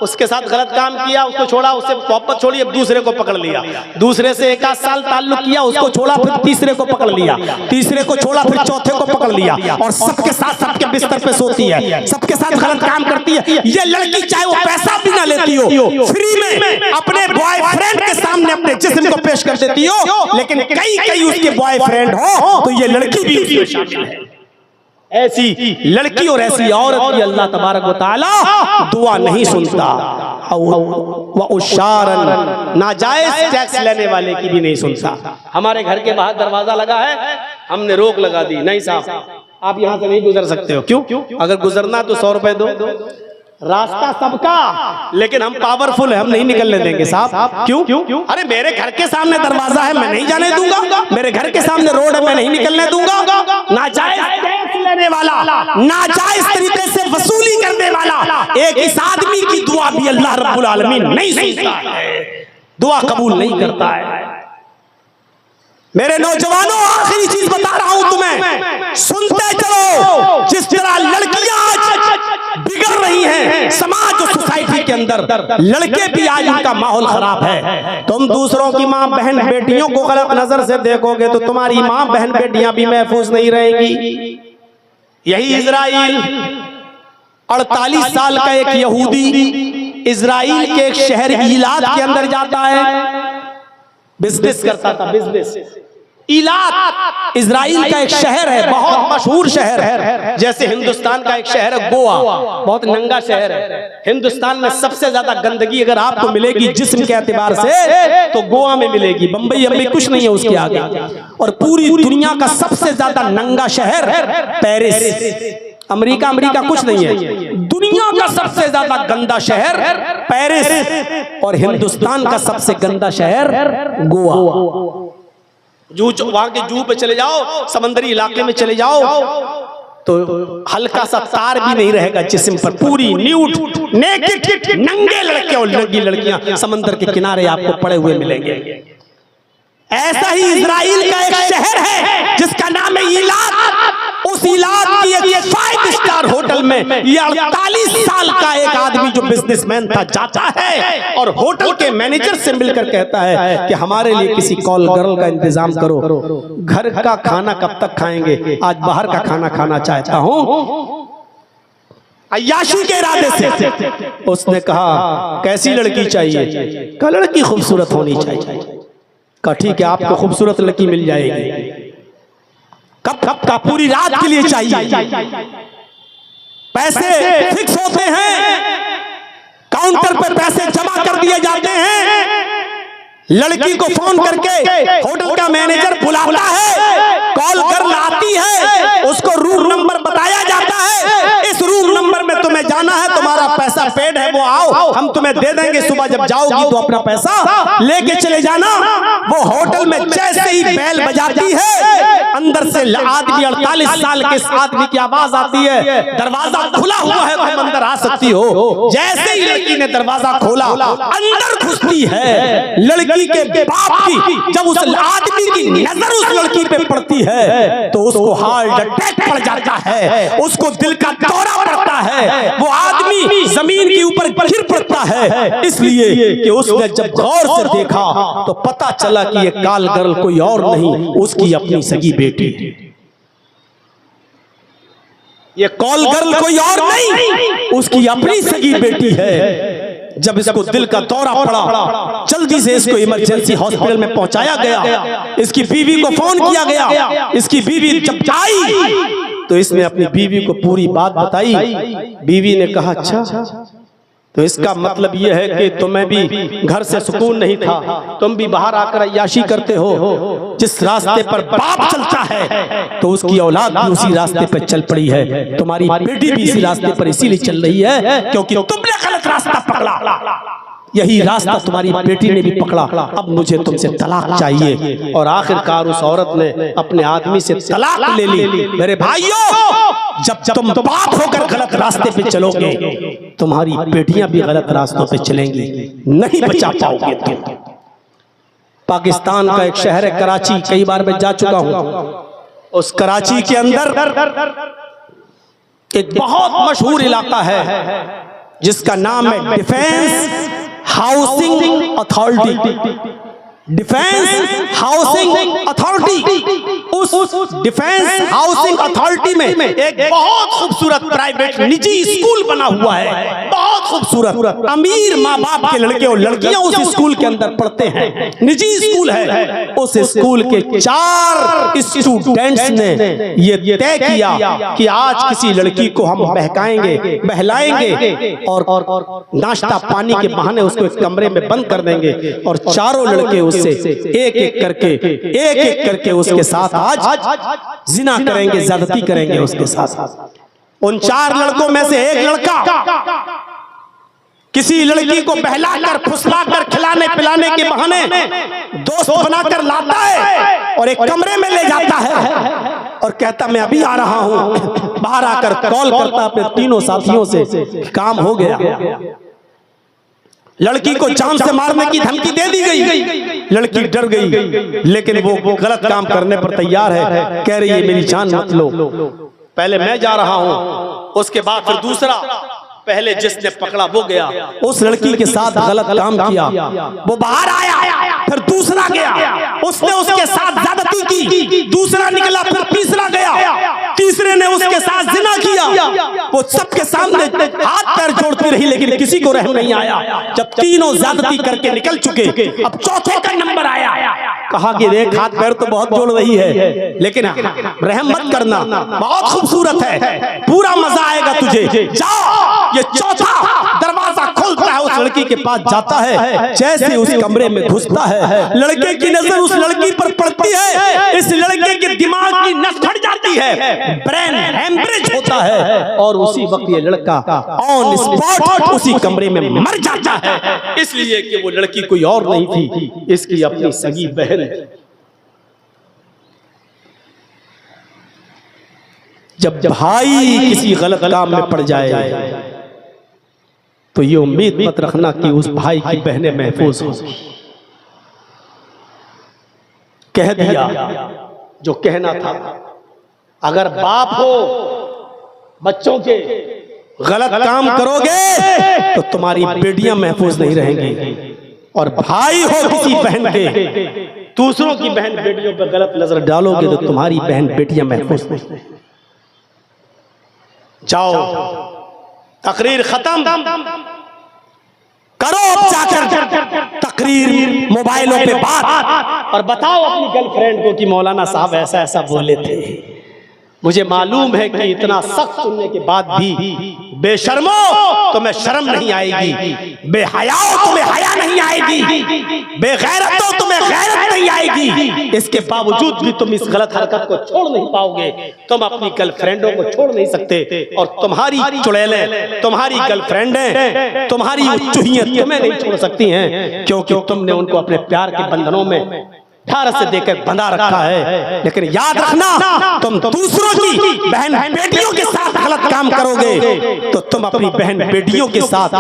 उसके साथ गलत काम किया, उसको छोड़ा, उससे मोहब्बत छोड़ी, अब दूसरे को पकड़ लिया, दूसरे से 1 आध साल ताल्लुक किया, उसको छोड़ा, फिर तीसरे को पकड़ लिया, तीसरे को छोड़ा, फिर चौथे को पकड़ लिया, और सबके साथ सबके बिस्तर पे सोती है, सबके साथ गलत काम करती है। ये लड़की चाहे वो पैसा भी ना लेती हो, फ्री में अपने बॉयफ्रेंड के सामने अपने जिस्म को पेश कर देती हो, लेकिन कई उसके बॉयफ्रेंड हो तो ये लड़की भी उसमें शामिल है। ऐसी लड़की और ऐसी औरत की अल्लाह तबारक व तआला दुआ नहीं सुनता। व उशारन, नाजायज टैक्स लेने वाले की भी नहीं सुनता। हमारे घर के बाहर दरवाजा लगा है, हमने रोक लगा दी, नहीं साहब आप यहाँ से नहीं गुजर सकते हो। क्यों? अगर गुजरना तो 100 रुपए दो। रास्ता सबका, लेकिन हम पावरफुल है, हम नहीं निकलने देंगे साहब। क्यों? अरे मेरे घर के सामने दरवाजा है, मैं नहीं जाने दूंगा। मेरे घर के सामने रोड है, मैं नहीं निकलने दूंगा। नाजायज टैक्स लेने वाला, नाजायज तरीके से वसूली करने वाला एक इस आदमी की दुआ भी अल्लाह रब्बुल आलमीन नहीं सुनता है, दुआ कबूल नहीं करता है। मेरे नौजवानों, आखिरी चीज बता रहा हूं तुम्हें, सुनते चलो। जिस तरह लड़कियां आज बिगड़ रही हैं समाज और सोसाइटी के अंदर, लड़के भी आज उनका माहौल खराब है। तुम दूसरों की मां बहन बेटियों को गलत नजर से देखोगे तो तुम्हारी मां बहन बेटियां भी महफूज नहीं रहेंगी। यही इजराइल 48 साल का एक यहूदी इजराइल के एक शहर ईलात के अंदर जाता है, बिजनेस करता था। बिजनेस ईलात इजराइल का एक शहर है, बहुत मशहूर शहर है। जैसे हिंदुस्तान का एक शहर है गोवा, बहुत नंगा शहर है। हिंदुस्तान में सबसे ज्यादा गंदगी अगर आपको मिलेगी जिस्म के एतबार से तो गोवा में मिलेगी। बंबई अम्बई कुछ नहीं है उसके आगे। और पूरी दुनिया का सबसे ज्यादा नंगा शहर पेरिस। अमेरिका कुछ नहीं है, दुनिया का सबसे ज्यादा गंदा शहर पेरिस, और हिंदुस्तान का सबसे गंदा शहर गोवा। वहां के जू पे चले जाओ, समंदरी इलाके में चले जाओ तो हल्का सा तार भी नहीं रहेगा जिस्म पर, पूरी न्यूड नेकेड नंगे लड़के और नंगी लड़कियां समंदर के किनारे आपको पड़े हुए मिलेंगे। ऐसा ही इजराइल का एक शहर है जिसका नाम है ईलात। उस ईलात की एक 5 स्टार होटल में ये 48 साल का एक आदमी जो बिजनेसमैन था जाता है और होटल के मैनेजर से मिलकर कहता है कि हमारे लिए किसी कॉल गर्ल का इंतजाम करो, घर का खाना कब तक खाएंगे, आज बाहर का खाना खाना चाहता हूं। अय्याशी के इरादे से उसने कहा कैसी लड़की चाहिए? कहा लड़की खूबसूरत होनी चाहिए। कहा ठीक है, आपको खूबसूरत लड़की मिल जाएगी। कब का? पूरी रात के लिए चाहिए। पैसे फिक्स होते हैं, काउंटर पर पैसे जमा कर दिए जाते हैं। लड़की को फोन करके होटल का मैनेजर बुलाता है, कॉल गर्ल आती है, उसको रूम नंबर बताया जाता है, इस रूम नंबर में तुम्हें जाना है, तुम्हारा पैसा पेड है, वो आओ हम तुम्हें दे देंगे, सुबह जब जाओगी तो अपना पैसा लेके चले जाना। वो होटल में जैसे ही बेल बजाती है, अंदर से आदमी 48 साल के आदमी की आवाज आती है, दरवाजा खुला हुआ है, तुम अंदर आ सकती हो। जैसे ही लड़की ने दरवाजा खोला, अंदर घुसती है लड़की के बाप की, जब उस आदमी की नजर उस लड़की पे पड़ती है तो उसको हार्ट अटैक पड़ जाता है, उसको दिल का दौरा पड़ता है, वो आदमी जमीन के ऊपर गिर पड़ता है। इसलिए कि उसने जब गौर से देखा तो पता चला कि ये काल गर्ल कोई और नहीं, उसकी अपनी सगी बेटी है। ये कॉल गर्ल कोई और नहीं, उसकी अपनी सगी बेटी है। जब इसको दिल का दौरा पड़ा, जल्दी से इसको इमरजेंसी हॉस्पिटल में पहुंचाया गया। इसकी बीवी को फोन किया गया। इसकी बीवी जब आई तो इसने अपनी बीवी को पूरी बात बताई। बीवी ने कहा अच्छा, तो इसका मतलब यह है कि तुम्हें भी घर से सुकून नहीं था, तुम भी बाहर आकर अय्याशी करते हो। जिस रास्ते पर बाप चलता है तो उसकी औलाद भी उसी रास्ते पर चल पड़ी है। तुम्हारी बेटी भी इसी रास्ते पर इसीलिए चल रही है क्योंकि तुमने गलत रास्ता पकड़ा, यही रास्ता तुम्हारी बेटी ने भी पकड़ा। अब मुझे तुमसे तलाक चाहिए। और आखिरकार उस औरत ने अपने आदमी से तलाक ले ली। मेरे भाइयों, जब तुम बाप होकर गलत रास्ते पे चलोगे, तुम्हारी बेटियां भी गलत रास्तों पे चलेंगी, नहीं बचा पाओगे तुम। पाकिस्तान का एक शहर है कराची, कई बार मैं जा चुका हूं। उस कराची के अंदर एक बहुत मशहूर इलाका है जिसका नाम है defence housing authority. Defence housing authority, उस डिफेंस हाउसिंग अथॉरिटी में एक बहुत खूबसूरत प्राइवेट निजी स्कूल बना हुआ है, बहुत खूबसूरत। अमीर माँ बाप के लड़के और लड़कियां उस स्कूल के अंदर पढ़ते हैं, निजी स्कूल है। उस स्कूल के 4 स्टूडेंट्स ने ये तय किया कि आज किसी लड़की को हम बहकाएंगे, बहलाएंगे और नाश्ता पानी के बहाने उसको एक कमरे में बंद कर देंगे और चारों लड़के उससे एक एक करके उसके साथ आज जिना करेंगे, ज्यादती करेंगे उसके साथ। उन 4 लड़कों में से एक लड़का किसी लड़की को बहलाकर फुसलाकर खिलाने पिलाने के बहाने दोस्त बनाकर लाता है और एक कमरे में ले जाता है और कहता मैं अभी आ रहा हूं। बाहर आकर कॉल करता अपने तीनों साथियों से, काम हो गया। लड़की को जान से मारने की धमकी दे दी गई, लड़की डर गई, लेकिन वो गलत काम करने पर तैयार है। कह रही है मेरी जान मत लो, पहले मैं जा रहा हूं, उसके बाद फिर दूसरा। पहले जिसने पकड़ा वो गया, उस लड़की के साथ गलत काम किया, वो बाहर आया, फिर दूसरा गया, उसने उसके साथ ज्यादती की, दूसरा निकला, फिर तीसरा गया, तीसरे ने उसके साथ जिना किया। वो सबके सामने हाथ पैर जोड़ती रही लेकिन किसी को रहम नहीं आया। जब तीनों ज्यादती करके निकल चुके, अब चौथे का नंबर आया। कहा कि देख हाथ पैर तो बहुत जोड़ रही है लेकिन रहम मत करना, बहुत खूबसूरत है, पूरा मजा आएगा तुझे, जाओ। ये चौथा दरवाजा खुलता है, उस लड़की के पास जाता है, जैसे उस कमरे में घुसता है, लड़के की नजर उस लड़की पर पड़ती है, इस लड़के के दिमाग की नस फट जाती है, ब्रेन हेमरेज होता है और उसी वक्त ये लड़का ऑन स्पॉट उसी कमरे में मर जाता है। इसलिए कि वो लड़की कोई और नहीं थी, इसकी अपनी सगी बहन। जब भाई किसी गलत काम में पड़ जाए तो ये उम्मीद मत रखना कि उस भाई की बहनें महफूज होंगी। कह दिया जो कहना था। अगर बाप हो बच्चों के गलत काम करोगे तो तुम्हारी बेटियां महफूज नहीं रहेंगी, और भाई हो किसी बहन के, दूसरों की बहन बेटियों पर गलत नजर डालोगे तो तुम्हारी बहन बेटियां महफूज नहीं रहेंगी। जाओ, तकरीर खत्म करो, जाकर तकरीर मोबाइलों पे बात और बताओ अपनी गर्लफ्रेंड को कि मौलाना साहब ऐसा ऐसा बोले थे। मुझे मालूम है कि इतना सख्त सुनने के बाद भी बेशर्मो तुम्हें शर्म नहीं आएगी, बेहयाओ तुम्हें हया नहीं आएगी, बेगैरतो तुम्हें गैरत नहीं आएगी। इसके बावजूद भी तुम इस गलत हरकत को छोड़ नहीं पाओगे। तुम अपनी गर्लफ्रेंडों को छोड़ नहीं सकते और तुम्हारी चुड़ैलें, तुम्हारी गर्लफ्रेंडें, तुम्हारी चूहियां तुम्हें नहीं छोड़ सकती हैं, क्योंकि तुमने उनको अपने प्यार के बंधनों में ठार से देकर बंधा रखा है। लेकिन याद रखना, तुम दूसरों की बहन बेटियों के साथ गलत काम करोगे तो तुम अपनी बहन बेटियों के साथ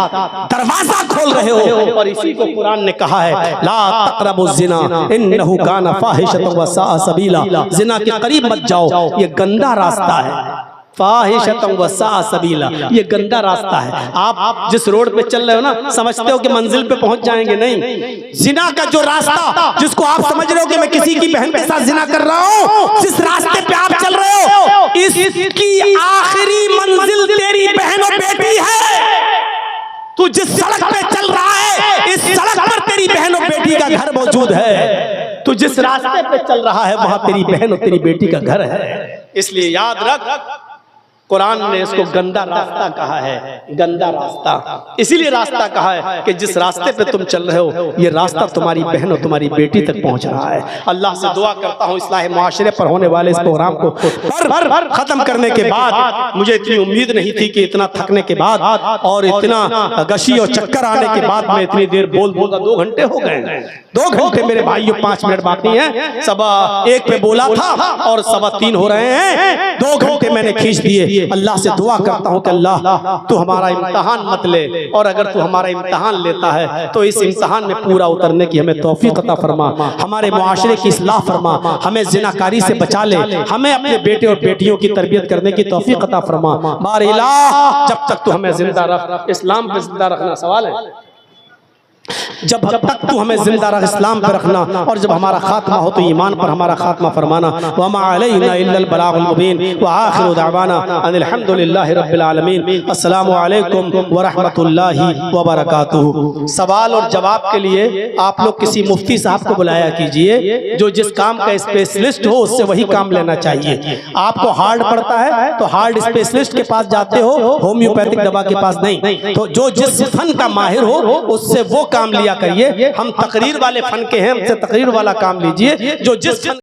दरवाजा खोल रहे हो। और इसी को कुरान ने कहा है, ला तक़रबुज़ ज़िना इन्नहु काना फ़ाहिशतन व साअ सबीला। जिना के करीब मत जाओ, ये गंदा रास्ता है। फ़ाहिशतन व साअ सबीला, ये गंदा रास्ता है। आप जिस रोड पे चल रहे हो ना, समझते हो कि मंजिल पे पहुंच जाएंगे, नहीं। जिना का जो रास्ता, जिसको आप समझ रहे हो कि मैं किसी की बहन के साथ जिना कर रहा हूं, जिस रास्ते पे आप चल रहे हो, इसकी आखिरी मंजिल तेरी बहन और बेटी है। तू जिस सड़क पे चल रहा है, इस सड़क पर तेरी बहन और बेटी का घर मौजूद है। तू जिस रास्ते पे चल रहा है, वहां तेरी बहन और तेरी बेटी का घर है। इसलिए याद रख, कुरान ने इसको गंदा रास्ता कहा है, गंदा रास्ता। इसीलिए रास्ता कहा है कि जिस रास्ते पे तुम चल रहे हो, ये रास्ता तुम्हारी बहन और तुम्हारी बेटी तक पहुंच रहा है। अल्लाह से दुआ करता हूँ इस्लाह मुआशरे पर होने वाले इस प्रोग्राम को खत्म करने के बाद, मुझे इतनी उम्मीद नहीं थी कि इतना थकने के बाद और इतना गशी और चक्कर आने के बाद मैं इतनी देर बोल 2 घंटे हो गए। 2 घंटे मेरे भाइयों, 5 मिनट बाकी हैं। 1:15 पे बोला था और 3:15 हो रहे हैं। 2 घंटे मैंने खींच दिए। अल्लाह से दुआ करता हूँ कि अल्लाह तू हमारा इम्तिहान मत ले, और अगर तू हमारा इम्तिहान लेता है तो इस इम्तिहान में पूरा उतरने की हमें तौफीक अता फरमा। हमारे मुआशरे की इस्लाह फरमा, हमें ज़िनाकारी से बचा ले, हमें अपने बेटे और बेटियों की तरबियत करने की तौफीक अता फरमा। बार इलाह, जब तक तू हमें जिंदा रख, इस्लाम पे जिंदा रखना सवाल है। जब तक तू हमें जिंदा रख इस्लाम पर रखना, और जब हमारा खात्मा हो तो ईमान पर हमारा खात्मा फरमाना। वमा अलैना इल्लल बलागुल मुबीन व आखिरु दावाना अनिल हम्दुलिल्लाहि रब्बिल आलमीन। अस्सलामु अलैकुम व रहमतुल्लाहि व बरकातुहू। सवाल और जवाब के लिए आप लोग किसी मुफ्ती साहब को बुलाया कीजिए, जो जिस काम का स्पेशलिस्ट हो उससे वही काम लेना चाहिए। आपको हार्ड पड़ता है तो हार्ड स्पेशलिस्ट के पास जाते हो, होम्योपैथिक दवा के पास नहीं। तो जो जिस फन का माहिर हो उससे वो काम लिया करिए। हम तकरीर वाले फन के हैं, हमसे तकरीर वाला काम लीजिए। जो जिस फन